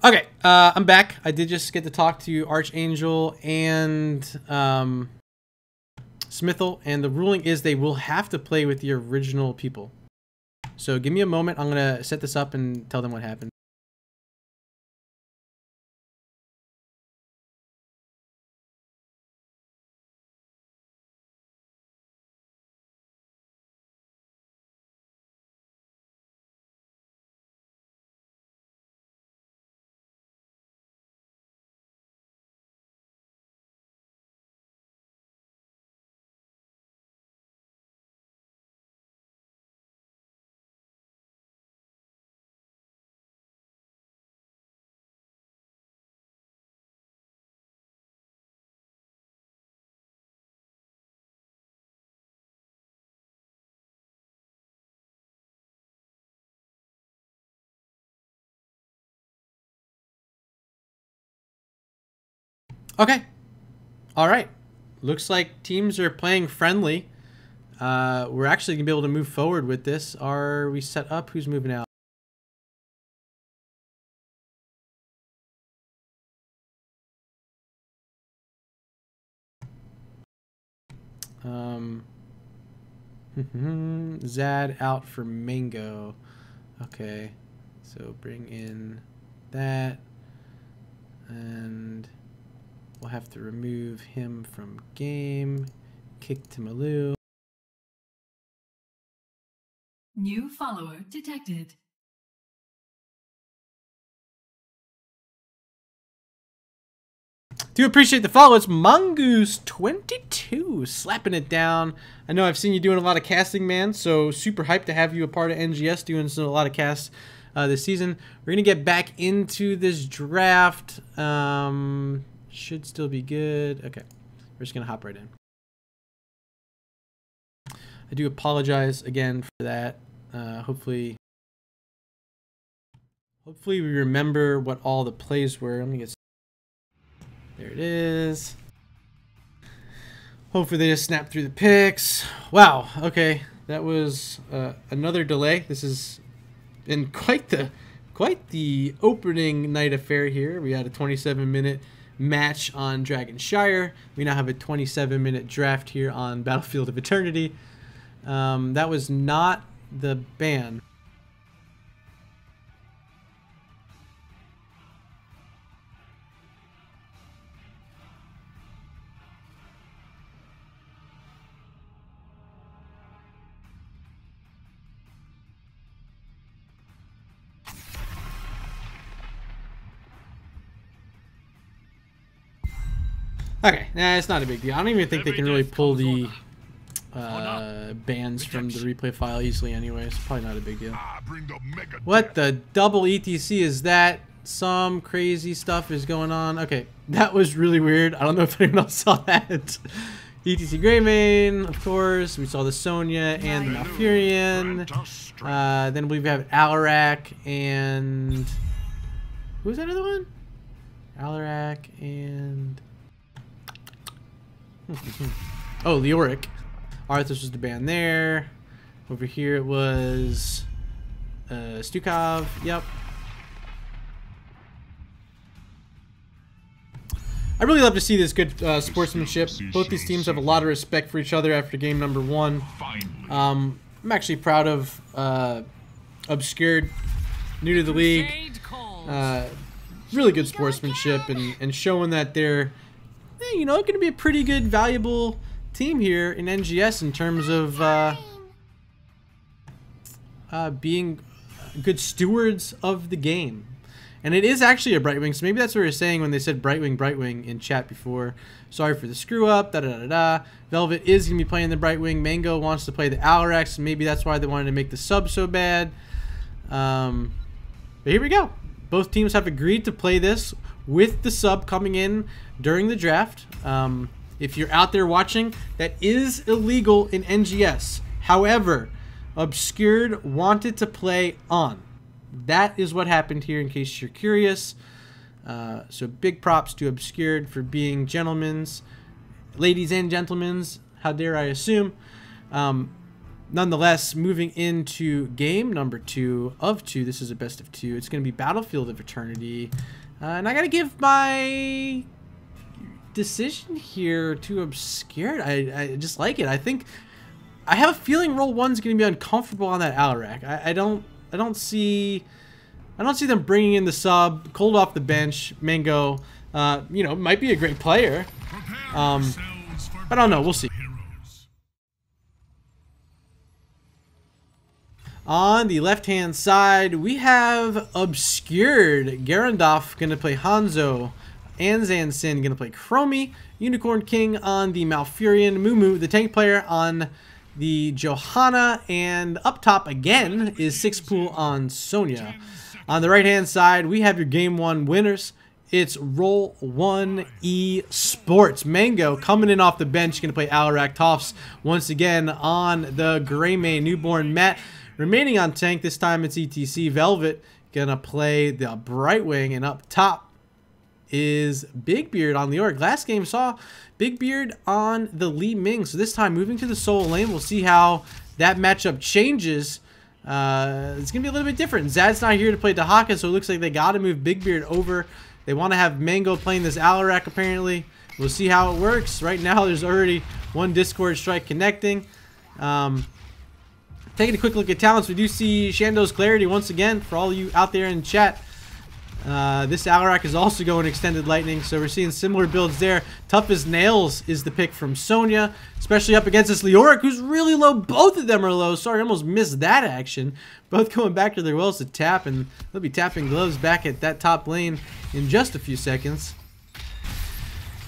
A: Okay, I'm back. I did just get to talk to Archangel and Smithel, and the ruling is they will have to play with the original people. So give me a moment. I'm going to set this up and tell them what happened. Okay. All right. Looks like teams are playing friendly. We're actually going to be able to move forward with this. Are we set up? Who's moving out? Zad out for Mango. Okay. So bring in that. And we'll have to remove him from game. Kick to Malou.
C: New follower detected.
A: Do appreciate the follow. It's Mongoose22 slapping it down. I know I've seen you doing a lot of casting, man, so super hyped to have you a part of NGS doing a lot of casts this season. We're going to get back into this draft. Should still be good. Okay, we're just going to hop right in. I do apologize again for that. Hopefully we remember what all the plays were. Let me get. There it is. Hopefully they just snap through the picks. Wow. Okay, that was another delay. This has been quite the opening night affair here. We had a 27-minute match on Dragonshire. We now have a 27-minute draft here on Battlefield of Eternity. That was not the ban. Okay, nah, it's not a big deal. I don't even think they can really pull the bans from the replay file easily anyway. It's probably not a big deal. What the double ETC is that? Some crazy stuff is going on. Okay, that was really weird. I don't know if anyone else saw that. ETC Greymane, of course. We saw the Sonya and the Malfurion. Then we have Alarak and... who's that other one? Alarak and... oh, Leoric. Arthas was the band there. Over here it was Stukov. Yep. I really love to see this good sportsmanship. Both these teams have a lot of respect for each other after game number 1. I'm actually proud of Obscured, new to the league. Really good sportsmanship and showing that they're, you know, going to be a pretty good, valuable team here in NGS in terms of being good stewards of the game. And it is actually a Brightwing, so maybe that's what we were saying when they said Brightwing in chat before. Sorry for the screw up, da-da-da-da. Velvet is going to be playing the Brightwing. Mango wants to play the Alarak, so maybe that's why they wanted to make the sub so bad. But here we go. Both teams have agreed to play this with the sub coming in during the draft. If you're out there watching, that is illegal in NGS. However, Obscured wanted to play on. That is what happened here, in case you're curious. So big props to Obscured for being gentlemen's, ladies and gentlemen's, how dare I assume. Nonetheless, moving into game number 2 of 2. This is a best of 2. It's going to be Battlefield of Eternity. And I got to give my decision here to Obscured. I just like it. I have a feeling Roll1's going to be uncomfortable on that Alarak. I don't see them bringing in the sub, cold off the bench. Mango, you know, might be a great player. I don't know. We'll see. On the left-hand side, we have Obscured. Garandalf going to play Hanzo. Anzan Sin going to play Chromie. Unicorn King on the Malfurion. Mumu, the tank player, on the Johanna. And up top again is Sixpool on Sonya. On the right-hand side, we have your Game 1 winners. It's Roll1 Esports. Mango coming in off the bench, going to play Alarak. Toffs once again on the Greymane Newborn Matt. Remaining on tank, this time it's ETC. Velvet going to play the Brightwing. And up top, is Big Beard on Leoric. Last game saw Big Beard on the Li Ming. So this time moving to the solo lane. We'll see how that matchup changes. It's going to be a little bit different. Zad's not here to play Dahaka, so it looks like they got to move Big Beard over. They want to have Mango playing this Alarak apparently. We'll see how it works. Right now there's already one Discord strike connecting. Taking a quick look at talents, we do see Shando's Clarity once again for all you out there in chat. This Alarak is also going Extended Lightning, so we're seeing similar builds there. Tough as Nails is the pick from Sonya, especially up against this Leoric, who's really low. Both of them are low. Sorry, I almost missed that action. Both going back to their wells to tap, and they'll be tapping gloves back at that top lane in just a few seconds.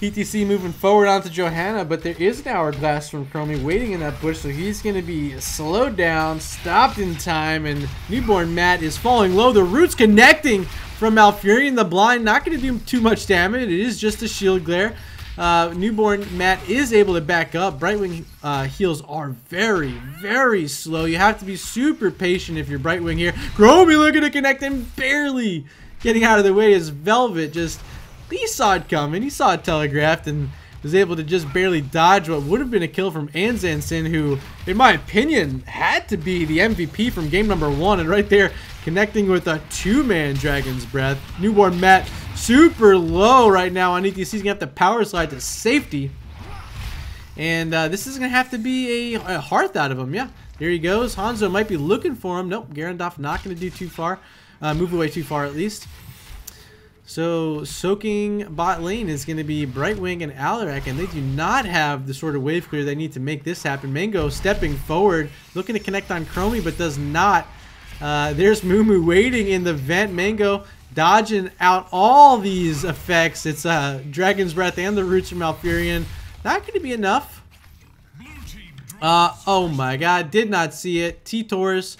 A: ETC moving forward onto Johanna, but there is an Hourglass from Chromie waiting in that bush, so he's going to be slowed down, stopped in time, and Newborn Matt is falling low. The roots connecting from Malfurion. The blind not going to do too much damage. It is just a shield glare. Newborn Matt is able to back up. Brightwing heals are very, very slow. You have to be super patient if you're Brightwing here. Chromie looking to connect and barely getting out of the way as Velvet just... He saw it coming. He saw it telegraphed and was able to just barely dodge what would have been a kill from Anzansin, who, in my opinion, had to be the MVP from game number 1. And right there, connecting with a 2-man Dragon's Breath. Newborn Matt super low right now on ETC. He's going to have to power slide to safety. And this is going to have to be a Hearth out of him. Yeah, there he goes. Hanzo might be looking for him. Nope, Garandalf not going to do too far. Move away too far at least. So soaking bot lane is going to be Brightwing and Alarak, and they do not have the sort of wave clear they need to make this happen. Mango stepping forward, looking to connect on Chromie, but does not. There's Mumu waiting in the vent. Mango dodging out all these effects. It's Dragon's Breath and the Roots from Malfurion. Not going to be enough. Oh my god, did not see it. T-Tors.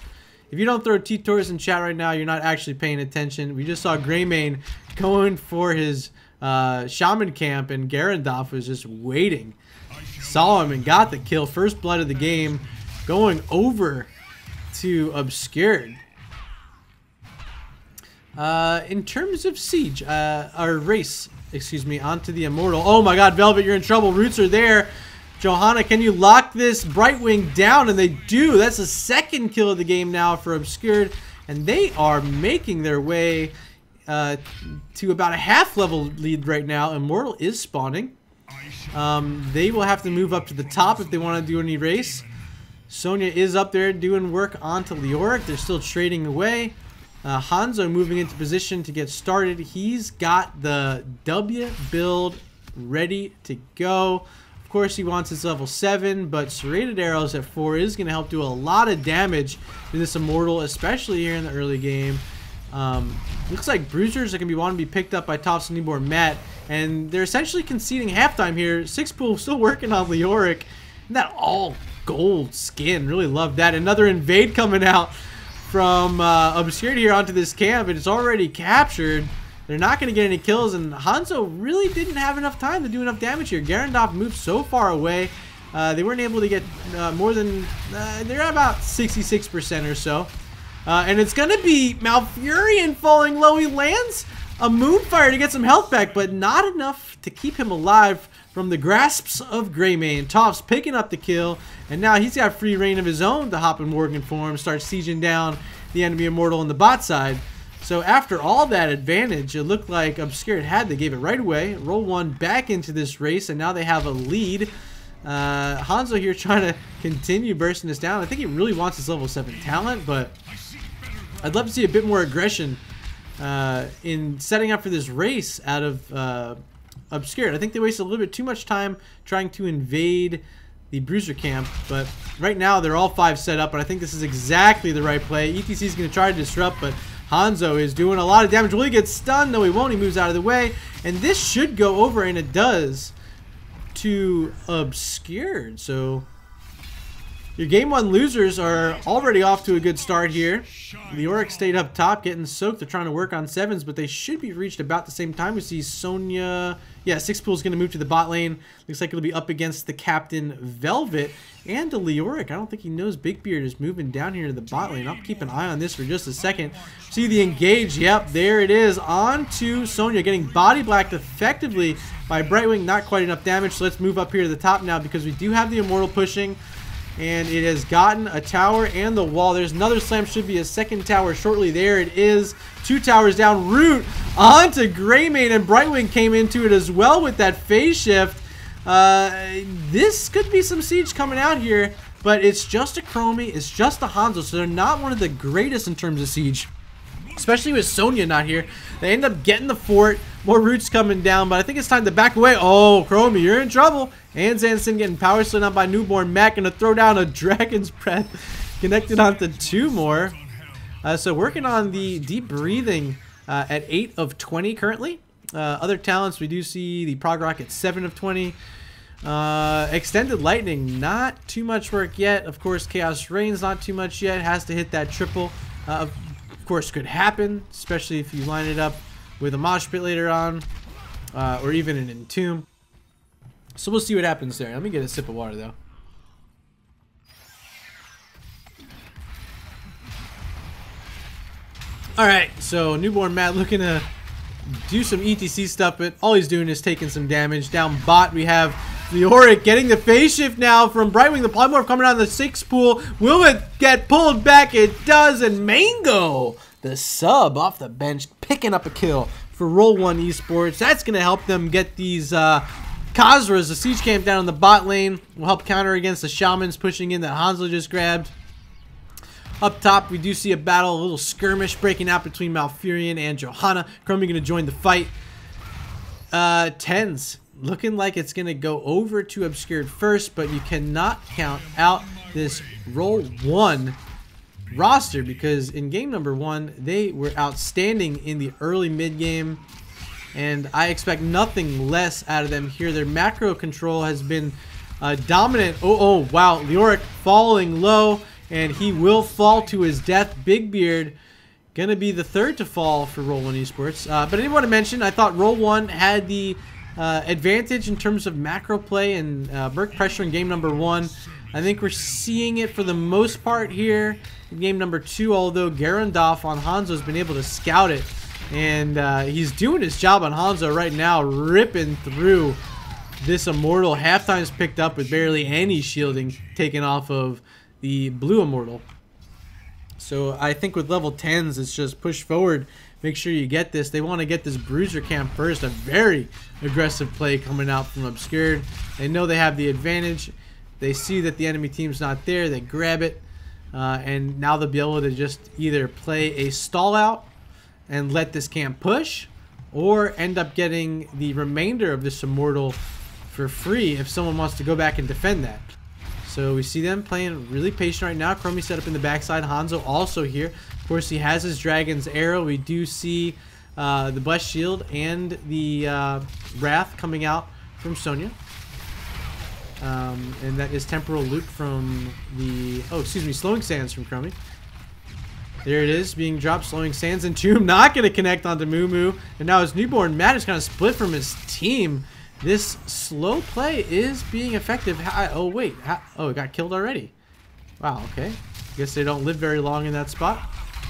A: If you don't throw T-Tors in chat right now, you're not actually paying attention. We just saw Greymane going for his Shaman camp, and Garandalf was just waiting. Saw him and got the kill. First blood of the game, going over to Obscured. In terms of Siege, or Race, excuse me, onto the Immortal. Oh my god, Velvet, you're in trouble. Roots are there. Johanna, can you lock this Brightwing down? And they do. That's the second kill of the game now for Obscured. And they are making their way to about a half-level lead right now. Immortal is spawning. They will have to move up to the top if they want to do any race. Sonya is up there doing work onto Leoric. They're still trading away. Hanzo moving into position to get started. He's got the W build ready to go. Of course, he wants his level 7, but Serrated Arrows at 4 is going to help do a lot of damage to this Immortal, especially here in the early game. Looks like Bruisers are going to be wanting to be picked up by Tops and Newborn Matt, and they're essentially conceding halftime here. Sixpool still working on Leoric. And that all gold skin, really love that. Another invade coming out from Obscured here onto this camp, and it's already captured. They're not going to get any kills, and Hanzo really didn't have enough time to do enough damage here. Garandalf moved so far away. They weren't able to get more than... they're at about 66% or so. And it's going to be Malfurion falling low. He lands a Moonfire to get some health back, but not enough to keep him alive from the grasps of Greymane. Tops picking up the kill, and now he's got free reign of his own to hop in Morgan form, start sieging down the enemy Immortal on the bot side. So after all that advantage, it looked like Obscured had. They gave it right away. Roll1 back into this race, and now they have a lead. Hanzo here trying to continue bursting this down. I think he really wants his level 7 talent, but I'd love to see a bit more aggression in setting up for this race out of Obscured. I think they wasted a little bit too much time trying to invade the Bruiser camp, but right now they're all 5 set up, and I think this is exactly the right play. ETC is going to try to disrupt, but Hanzo is doing a lot of damage. Will he get stunned? No, he won't. He moves out of the way. And this should go over, and it does, to Obscured. So Your game 1 losers are already off to a good start here. Leoric stayed up top, getting soaked. They're trying to work on 7s, but they should be reached about the same time. We see Sonya. Yeah, 6pool is going to move to the bot lane. Looks like it'll be up against the captain Velvet and the Leoric. I don't think he knows Big Beard is moving down here to the bot lane. I'll keep an eye on this for just a second. See the engage. Yep, there it is. On to Sonya, getting body blacked effectively by Brightwing. Not quite enough damage, so let's move up here to the top now because we do have the Immortal pushing. And it has gotten a tower and the wall. There's another slam. Should be a second tower shortly. There it is. 2 towers down. Root onto Greymane. And Brightwing came into it as well with that phase shift. This could be some siege coming out here. But it's just a Chromie. It's just a Hanzo. So they're not one of the greatest in terms of siege. Especially with Sonya not here. They end up getting the fort. More roots coming down, but I think it's time to back away. Oh, Chromie, you're in trouble. And Zanson getting power slowed down by Newborn Mac. Gonna throw down a Dragon's Breath. Connected onto 2 more. So working on the deep breathing at 8 of 20 currently. Other talents, we do see the Prog Rock at 7 of 20. Extended Lightning, not too much work yet. Of course, Chaos Rain's not too much yet. Has to hit that triple. Of course, could happen, especially if you line it up with a mosh pit later on, or even an entomb. So we'll see what happens there. Let me get a sip of water though. Alright, so Newborn Matt looking to do some ETC stuff, but all he's doing is taking some damage. Down bot, we have Leoric getting the phase shift now from Brightwing. The Polymorph coming out of the 6 pool. Will it get pulled back? It does, and Mango, the sub off the bench, picking up a kill for Roll1 Esports. That's going to help them get these Khazras, the siege camp down in the bot lane. Will help counter against the Shamans pushing in that Hanzo just grabbed. Up top, we do see a battle, a little skirmish breaking out between Malfurion and Johanna. Chromie going to join the fight. Tens, looking like it's going to go over to Obscured first, but you cannot count out this Roll1 roster because in game number 1, they were outstanding in the early mid game, and I expect nothing less out of them here. Their macro control has been dominant. Oh, wow. Leoric falling low, and he will fall to his death. Big Beard gonna be the 3rd to fall for Roll1 Esports. But I didn't want to mention, I thought Roll1 had the advantage in terms of macro play and Merc pressure in game number 1. I think we're seeing it for the most part here in game number 2, although Garandolf on Hanzo has been able to scout it. And he's doing his job on Hanzo right now, ripping through this Immortal. Halftime's picked up with barely any shielding taken off of the blue Immortal. So I think with level 10s, it's just push forward. Make sure you get this. They want to get this Bruiser camp first. A very aggressive play coming out from Obscured. They know they have the advantage. They see that the enemy team's not there. They grab it. And now they'll be able to just either play a stall out and let this camp push, or end up getting the remainder of this Immortal for free if someone wants to go back and defend that. So we see them playing really patient right now. Chromie set up in the backside. Hanzo also here. Of course, he has his Dragon's Arrow. We do see the Blessed Shield and the Wrath coming out from Sonya. And that is Temporal Loop from the... Oh, excuse me, Slowing Sands from Chromie. There it is, being dropped. Slowing Sands and Tomb not going to connect onto Moo Moo. And now his Newborn Matt is kind of split from his team. This slow play is being effective. Oh, wait. Oh, it got killed already. Wow, okay. Guess they don't live very long in that spot.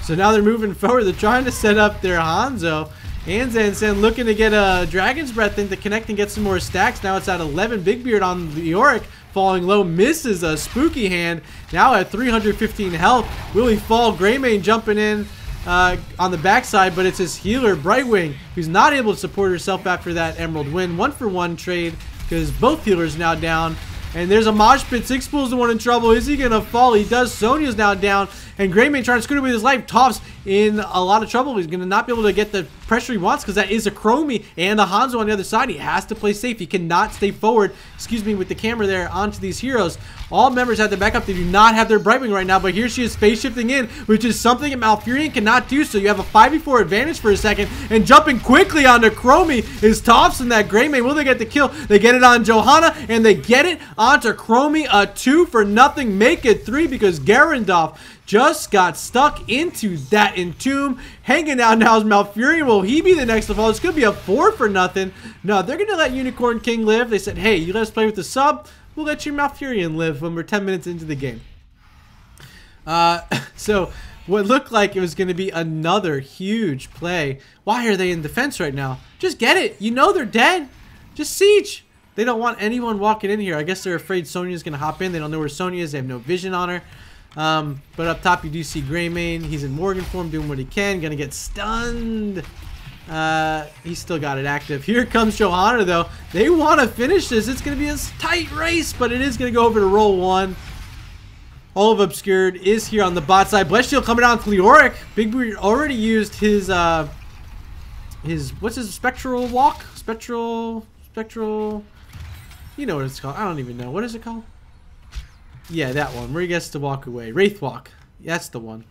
A: So now they're moving forward. They're trying to set up their Hanzo. And Zansen looking to get a Dragon's Breath in to connect and get some more stacks. Now it's at 11. Big Beard on the Leoric. Falling low. Misses a spooky hand. Now at 315 health. Will he fall? Greymane jumping in on the backside, but it's his healer, Brightwing, who's not able to support herself after that Emerald win. 1-for-1 trade because both healers now down. And there's a mosh pit. 6pool's the one in trouble. Is he going to fall? He does. Sonya's now down. and Greymane trying to scoot away with his life. Toph's in a lot of trouble. He's going to not be able to get the pressure he wants because that is a Chromie and a Hanzo on the other side. He has to play safe. He cannot stay forward, excuse me, with the camera there onto these heroes. All members have their backup. They do not have their Brightwing right now, but here she is space shifting in, which is something that Malfurion cannot do. So you have a 5v4 advantage for a second, and jumping quickly onto Chromie is Toph's and that Greymane. Will they get the kill? They get it on Johanna, and they get it onto Chromie. A 2-for-0, make it 3 because Garandolf just got stuck into that Entomb. Hanging out now is Malfurion. Will he be the next to fall? It's going to be a 4-for-0. No, they're going to let Unicorn King live. They said, hey, you let us play with the sub. We'll let your Malfurion live when we're 10 minutes into the game. So what looked like it was going to be another huge play. Why are they in defense right now? Just get it. You know they're dead. Just siege. They don't want anyone walking in here. I guess they're afraid Sonya's going to hop in. They don't know where Sonya is. They have no vision on her. But up top you do see Greymane. He's in Morgan form doing what he can. Going to get stunned. He's still got it active. Here comes Johanna though. They want to finish this. It's going to be a tight race, but it is going to go over to Roll1. All of Obscured is here on the bot side. Blessed Shield coming out to Leoric. Big Beard already used his what's his spectral walk? Spectral, you know what it's called. I don't even know. What is it called? Yeah, that one where he gets to walk away. Wraith Walk. That's the one.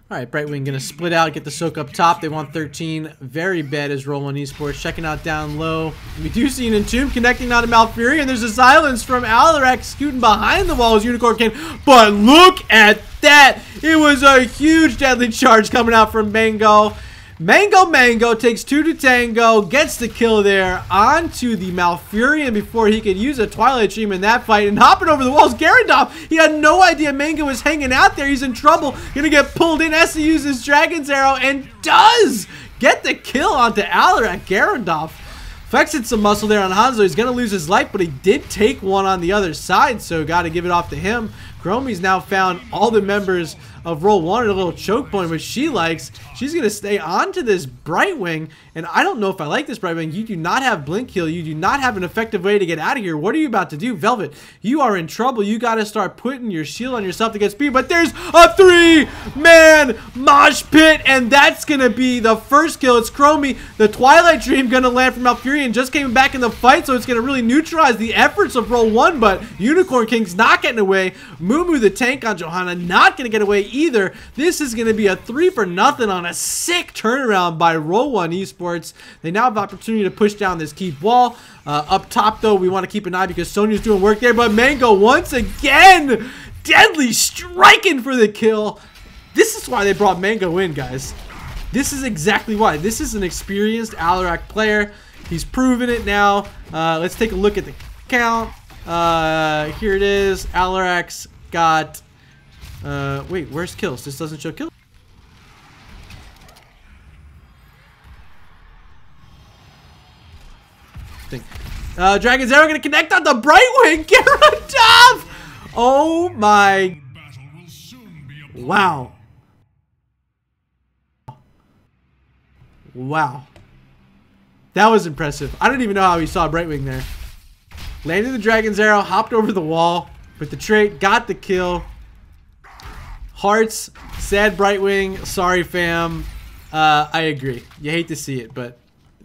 A: Alright, Brightwing gonna split out, get the soak up top. They want 13. Very bad as Roll1 Esports. Checking out down low. We do see an Entomb connecting now to Malfurion. There's a silence from Alarak scooting behind the wall as Unicorn King. But look at that! It was a huge deadly charge coming out from Mango. Mango takes 2 to tango, gets the kill there onto the Malfurion before he could use a Twilight Stream in that fight, and hopping over the walls, Garandolf, he had no idea Mango was hanging out there. He's in trouble, gonna get pulled in as he uses Dragon's Arrow, and does get the kill onto Alarak. Garandolf flexing some muscle there on Hanzo. He's gonna lose his life, but he did take one on the other side, so gotta give it off to him. Chromie's now found all the members of Roll1 at a little choke point, which she likes. She's going to stay onto this Brightwing, and I don't know if I like this Brightwing. You do not have Blink Heal. You do not have an effective way to get out of here. What are you about to do? Velvet, you are in trouble. You got to start putting your shield on yourself to get speed, but there's a 3-man mosh pit, and that's going to be the first kill. It's Chromie. The Twilight Dream going to land from Malfurion. Just came back in the fight, so it's going to really neutralize the efforts of Roll1, but Unicorn King's not getting away. Moo the tank on Johanna not going to get away either. This is going to be a 3-for-0 on a sick turnaround by Roll1 Esports. They now have opportunity to push down this keep wall. Up top though, we want to keep an eye because Sonya's doing work there, but Mango once again deadly striking for the kill. This is why they brought Mango in, guys. This is exactly why. This is an experienced Alarak player. He's proven it now. Let's take a look at the count. Here it is. Alarak's got wait, where's kills? This doesn't show kills. Dragon's Arrow gonna connect on the Brightwing. Garandolf! Oh my! Wow! Wow! That was impressive. I don't even know how he saw Brightwing there. Landed the Dragon's Arrow, hopped over the wall with the trait, got the kill. Hearts, sad Brightwing, sorry fam. I agree. You hate to see it, but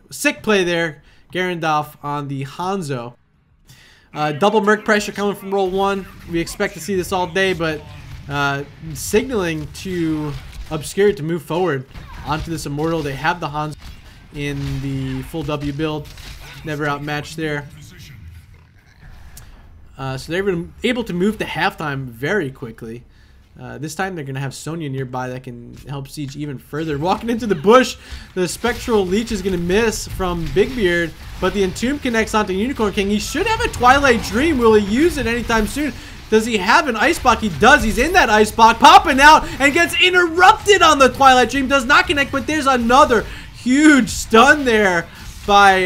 A: sick play there. Garandolf on the Hanzo. Double Merc pressure coming from Roll1. We expect to see this all day, but signaling to Obscured to move forward onto this Immortal. They have the Hanzo in the full W build. Never outmatched there. So they're able to move to halftime very quickly. This time they're going to have Sonya nearby that can help siege even further. Walking into the bush, the Spectral Leech is going to miss from Big Beard, but the Entomb connects onto Unicorn King. He should have a Twilight Dream. Will he use it anytime soon? Does he have an Ice Block? He does. He's in that Ice Block, popping out and gets interrupted on the Twilight Dream. Does not connect, but there's another huge stun there by,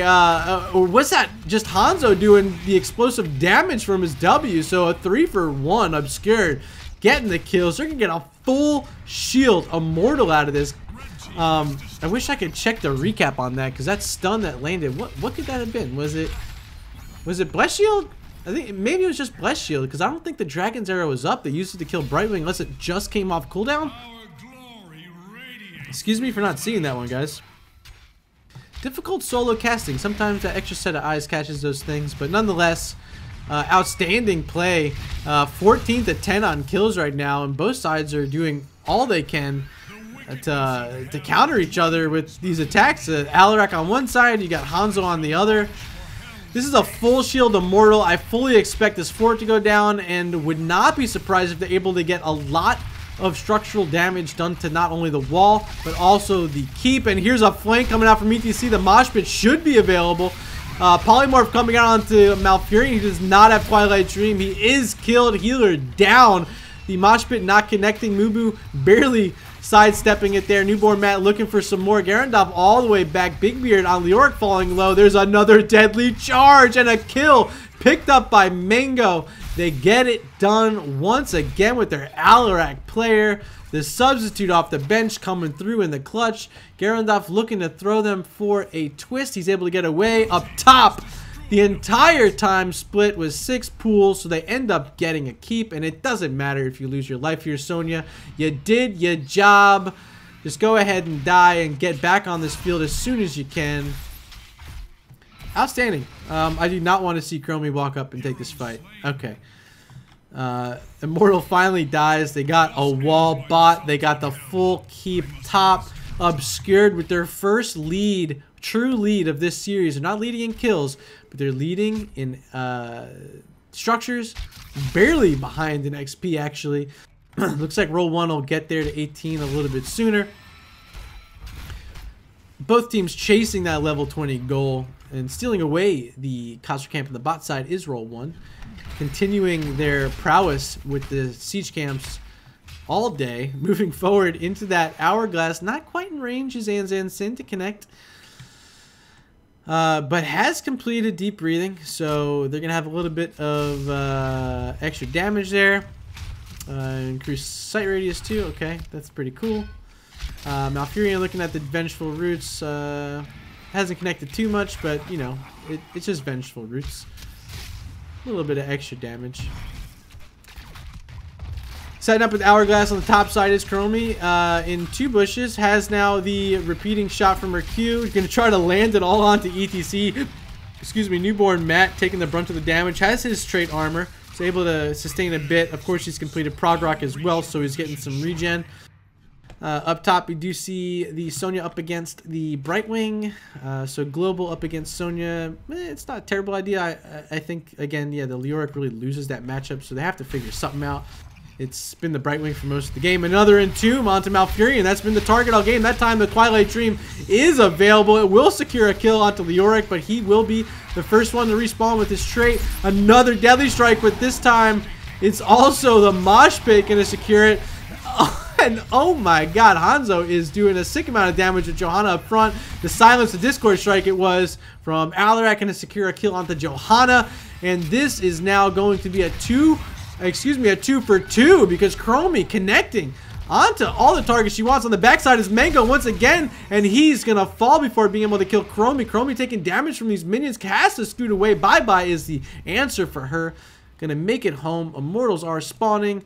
A: or was that just Hanzo doing the explosive damage from his W? So a 3-for-1 Obscured. Getting the kills. They're gonna get a full shield Immortal out of this. I wish I could check the recap on that because that stun that landed. What could that have been? Was it Blessed Shield? I think maybe it was just Blessed Shield, because I don't think the Dragon's Arrow was up. They used it to kill Brightwing unless it just came off cooldown. Excuse me for not seeing that one, guys. Difficult solo casting. Sometimes that extra set of eyes catches those things, but nonetheless, outstanding play. 14 to 10 on kills right now, and both sides are doing all they can to counter each other with these attacks. Alarak on one side, you got Hanzo on the other. This is a full shield Immortal. I fully expect this fort to go down and would not be surprised if they're able to get a lot of structural damage done to not only the wall, but also the keep. And here's a flank coming out from ETC. The Mosh Pit should be available. Polymorph coming out onto Malfurion. He does not have Twilight Dream. He is killed. Healer down. The Mosh Pit not connecting. Mubu barely sidestepping it there. Newborn Matt looking for some more. Garandov all the way back. Big Beard on Leoric falling low. There's another deadly charge and a kill picked up by Mango. They get it done once again with their Alarak player. The substitute off the bench coming through in the clutch. Garandov looking to throw them for a twist. He's able to get away up top. The entire time split was 6 pools, so they end up getting a keep, and it doesn't matter if you lose your life here, Sonya. You did your job. Just go ahead and die and get back on this field as soon as you can. Outstanding. I do not want to see Chromie walk up and take this fight. Okay. Immortal finally dies. They got a wall bot. They got the full keep top obscured with their first lead, true lead of this series. They're not leading in kills, but they're leading in structures, barely behind in XP actually. Looks like Roll1 will get there to 18 a little bit sooner. Both teams chasing that level 20 goal and stealing away the Cosper camp on the bot side is Roll1, continuing their prowess with the siege camps all day, moving forward into that hourglass. Not quite in range is Anzan Sin to connect, but has completed deep breathing, so they're gonna have a little bit of extra damage there. Increased sight radius too. Okay, that's pretty cool. Malfurion looking at the Vengeful Roots. Hasn't connected too much, but you know, it's just Vengeful Roots. A little bit of extra damage. Setting up with Hourglass on the top side is Chromie in 2 bushes. Has now the repeating shot from her Q. He's going to try to land it all onto ETC. Excuse me, Newborn Matt taking the brunt of the damage. Has his trait armor. He's able to sustain a bit. Of course, he's completed Prog Rock as well, so he's getting some regen. Up top, we do see the Sonya up against the Brightwing. So Global up against Sonya. It's not a terrible idea. I think, again, yeah, the Leoric really loses that matchup, so they have to figure something out. It's been the Brightwing for most of the game. Another Entomb onto Malfurion. That's been the target all game. That time the Twilight Dream is available. It will secure a kill onto Leoric, but he will be the first one to respawn with his trait. Another Deadly Strike, but this time it's also the Mosh Pit going to secure it. And oh my god, Hanzo is doing a sick amount of damage with Johanna up front. The silence, the Discord Strike it was from Alarak, and to secure a kill onto Johanna. And this is now going to be a 2 for 2 because Chromie connecting onto all the targets she wants. On the backside is Mango once again, and he's going to fall before being able to kill Chromie. Chromie taking damage from these minions. Has to scoot away. Bye-bye is the answer for her. Going to make it home. Immortals are spawning.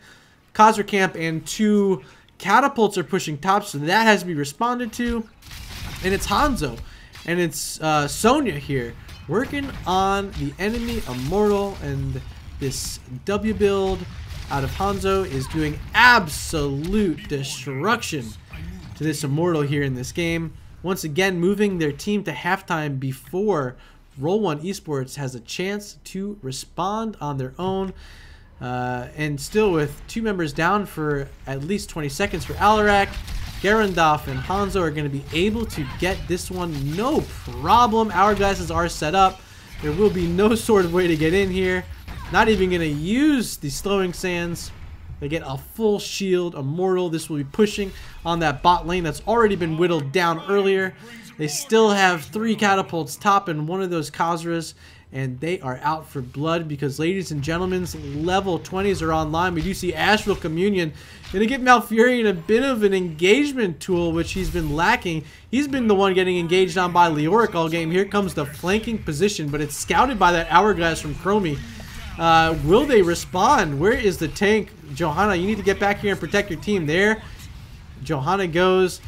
A: Khazra camp and 2 catapults are pushing top, so that has to be responded to. And it's Hanzo and it's Sonya here working on the enemy Immortal, and this W build out of Hanzo is doing absolute destruction to this Immortal here in this game. Once again, moving their team to halftime before Roll1 Esports has a chance to respond on their own. And still with 2 members down for at least 20 seconds for Alarak, Garandov and Hanzo are going to be able to get this one no problem. Hourglasses are set up. There will be no sort of way to get in here. Not even going to use the slowing sands. They get a full shield Immortal. This will be pushing on that bot lane that's already been whittled down earlier. They still have 3 catapults top and 1 of those Khazras, and they are out for blood because, ladies and gentlemen, level 20s are online. We do see Astral Communion going to give Malfurion a bit of an engagement tool, which he's been lacking. He's been the one getting engaged on by Leoric all game. Here comes the flanking position, but it's scouted by that Hourglass from Chromie. Will they respond? Where is the tank? Johanna, you need to get back here and protect your team there. Johanna goes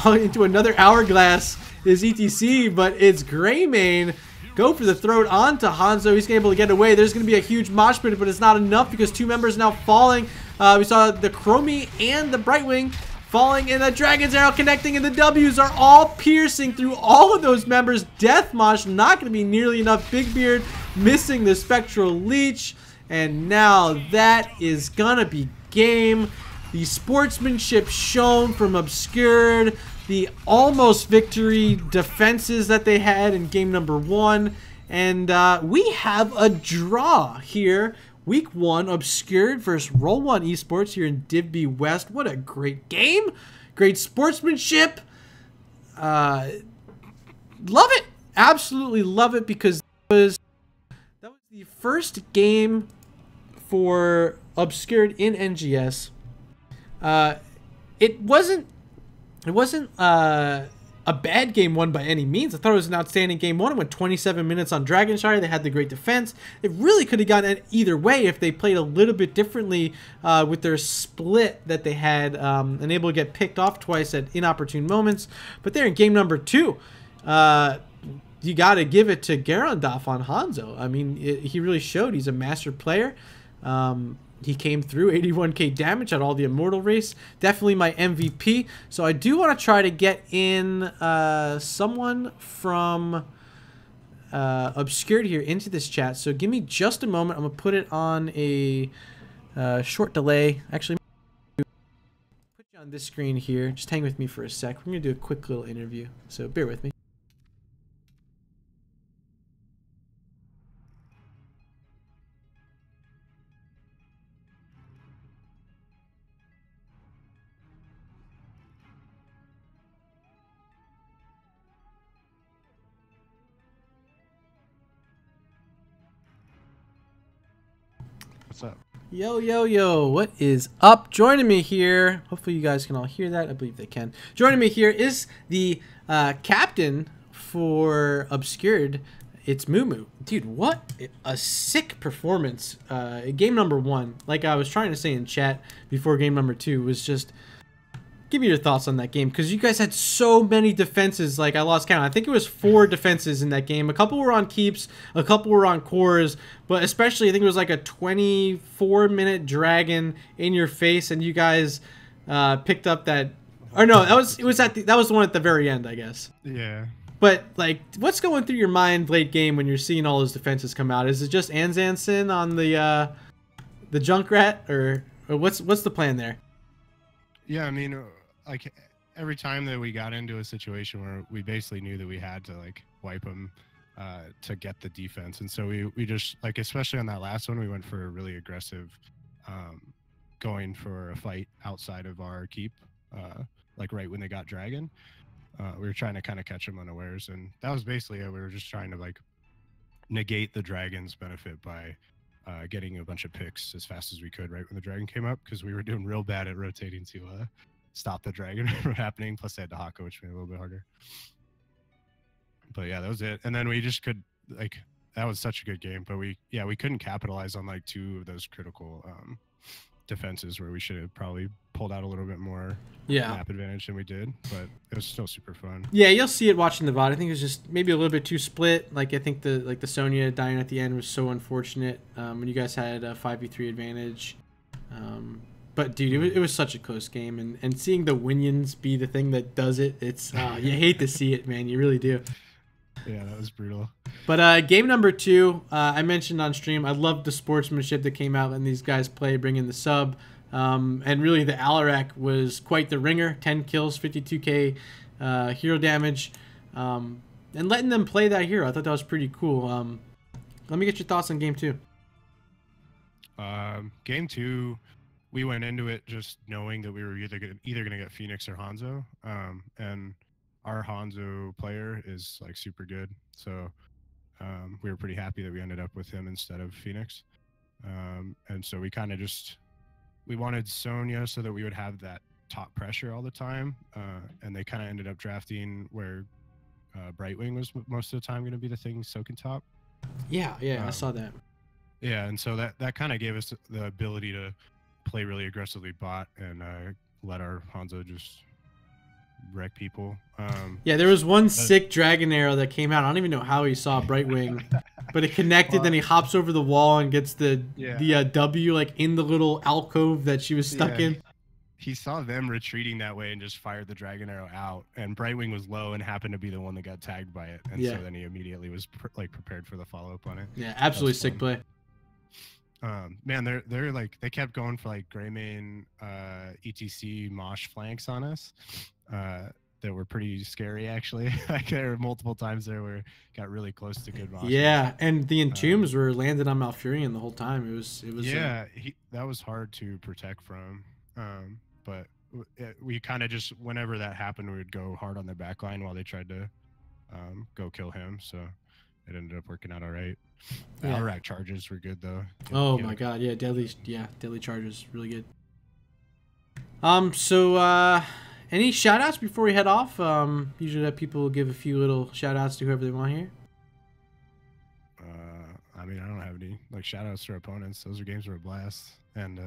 A: into another hourglass. Is ETC, but it's Greymane. Go for the throat onto Hanzo. He's able to get away. There's going to be a huge mosh pit, but it's not enough because two members now falling. We saw the Chromie and the Brightwing falling, and the Dragon's Arrow connecting, and the W's are all piercing through all of those members. Death Mosh not going to be nearly enough. Big Beard missing the Spectral Leech, and now that is going to be game. The sportsmanship shown from Obscured, the almost victory defenses that they had in game number 1, and we have a draw here. Week 1, Obscured versus Roll1 Esports here in Div B West. What a great game. Great sportsmanship. Love it. Absolutely love it, because that was the first game for Obscured in NGS. It wasn't a bad game won by any means. I thought it was an outstanding game one. It went 27 minutes on Dragonshire. They had the great defense. It really could have gone either way if they played a little bit differently with their split that they had, and able to get picked off twice at inopportune moments. But there in game number 2, you got to give it to Garandolf on Hanzo. I mean, he really showed he's a master player. He came through 81k damage at all the Immortal race. Definitely my MVP. So I do want to try to get in someone from Obscured here into this chat. So give me just a moment. I'm going to put it on a short delay. Actually, put you on this screen here. Just hang with me for a sec. We're going to do a quick little interview. So bear with me.
D: What's up?
A: Yo, yo, yo, what is up? Joining me here, hopefully you guys can all hear that. I believe they can. Joining me here is the captain for Obscured. It's Mumu. Dude, what a sick performance. Game number 1, like I was trying to say in chat before game number 2, was just... Give me your thoughts on that game, because you guys had so many defenses. Like, I lost count. I think it was 4 defenses in that game. A couple were on keeps, a couple were on cores, but especially I think it was like a 24-minute dragon in your face, and you guys picked up that. Or no, that was the one at the very end, I guess.
D: Yeah.
A: But like, what's going through your mind late game when you're seeing all those defenses come out? Is it just Anzanson on the Junkrat, or what's the plan there?
D: Yeah, I mean, like every time that we got into a situation where we basically knew that we had to like wipe them to get the defense, and so we just like, especially on that last one, we went for a really aggressive, going for a fight outside of our keep, like right when they got dragon. We were trying to kind of catch them unawares, and that was basically it. We were just trying to like negate the dragon's benefit by getting a bunch of picks as fast as we could right when the dragon came up, because we were doing real bad at rotating to stop the dragon from happening. Plus they had the Hako, which made it a little bit harder. But yeah, that was it. And then we just could, like, that was such a good game, but we couldn't capitalize on like 2 of those critical defenses where we should have probably pulled out a little bit more map advantage than we did, but it was still super fun. Yeah,
A: you'll see it watching the VOD. I think it was just maybe a little bit too split. Like, I think the Sonya dying at the end was so unfortunate when you guys had a 5v3 advantage. But dude, it was such a close game, and seeing the Winions be the thing that does it, it's you hate to see it, man. You really do.
D: Yeah, that was brutal.
A: But game number 2, I mentioned on stream, I loved the sportsmanship that came out and these guys play, bring in the sub. And really the Alarak was quite the ringer. 10 kills, 52k hero damage. And letting them play that hero, I thought that was pretty cool. Let me get your thoughts on game 2.
D: Game 2, we went into it just knowing that we were either going to get Phoenix or Hanzo. And our Hanzo player is like super good, so we were pretty happy that we ended up with him instead of Phoenix. And so we kind of we wanted Sonya so that we would have that top pressure all the time, and they kind of ended up drafting where Brightwing was most of the time going to be the thing soaking top.
A: Yeah, I saw that.
D: Yeah, and so that kind of gave us the ability to play really aggressively bot and let our Hanzo just wreck people.
A: Yeah, there was one sick dragon arrow that came out. I don't even know how he saw Brightwing, but it connected.
D: Well,
A: then he hops over the wall and gets the
D: Yeah.
A: W like in the little alcove that she was stuck
D: Yeah.
A: in.
D: He saw them retreating that way and just fired the dragon arrow out. And Brightwing was low and happened to be the one that got tagged by it. And
A: Yeah.
D: so then he immediately was prepared for the follow up on it.
A: Yeah, absolutely
D: That's
A: sick
D: fun.
A: play.
D: Man, they're like they kept going for like Greymane, ETC, Mosh flanks on us. That were pretty scary actually. Like there were multiple times there where it got really close to good Mosh.
A: Yeah, and the entombs were landed on Malfurion the whole time. It was
D: Yeah, that was hard to protect from. But we kind of just whenever that happened, we would go hard on their back line while they tried to go kill him. So it ended up working out all right. The
A: Yeah.
D: Alarak charges were good though.
A: Oh my god, yeah, deadly charges, really good. So any shout outs before we head off? Usually let people give a few little shout outs to whoever they want here.
D: I mean, I don't have any like shout outs to our opponents. Those games were a blast and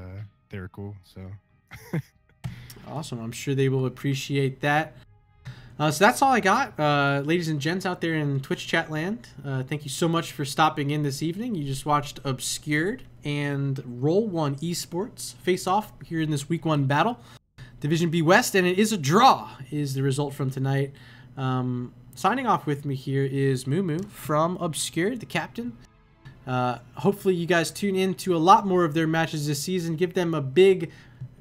D: they were cool. So
A: Awesome. I'm sure they will appreciate that. So that's all I got. Ladies and gents out there in Twitch chat land, thank you so much for stopping in this evening. You just watched Obscured and Roll1 Esports face off here in this week 1 battle. Division B West, and it is a draw, is the result from tonight. Signing off with me here is Moo from Obscured, the captain. Hopefully you guys tune in to a lot more of their matches this season. Give them a big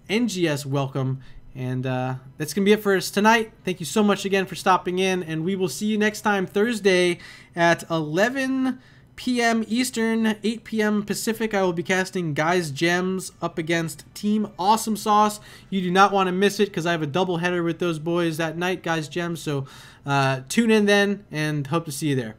A: NGS welcome. And that's going to be it for us tonight. Thank you so much again for stopping in. And we will see you next time Thursday at 11 p.m. Eastern, 8 p.m. Pacific. I will be casting Guys Gems up against Team Awesome Sauce. You do not want to miss it because I have a double header with those boys that night, Guys Gems. So tune in then and hope to see you there.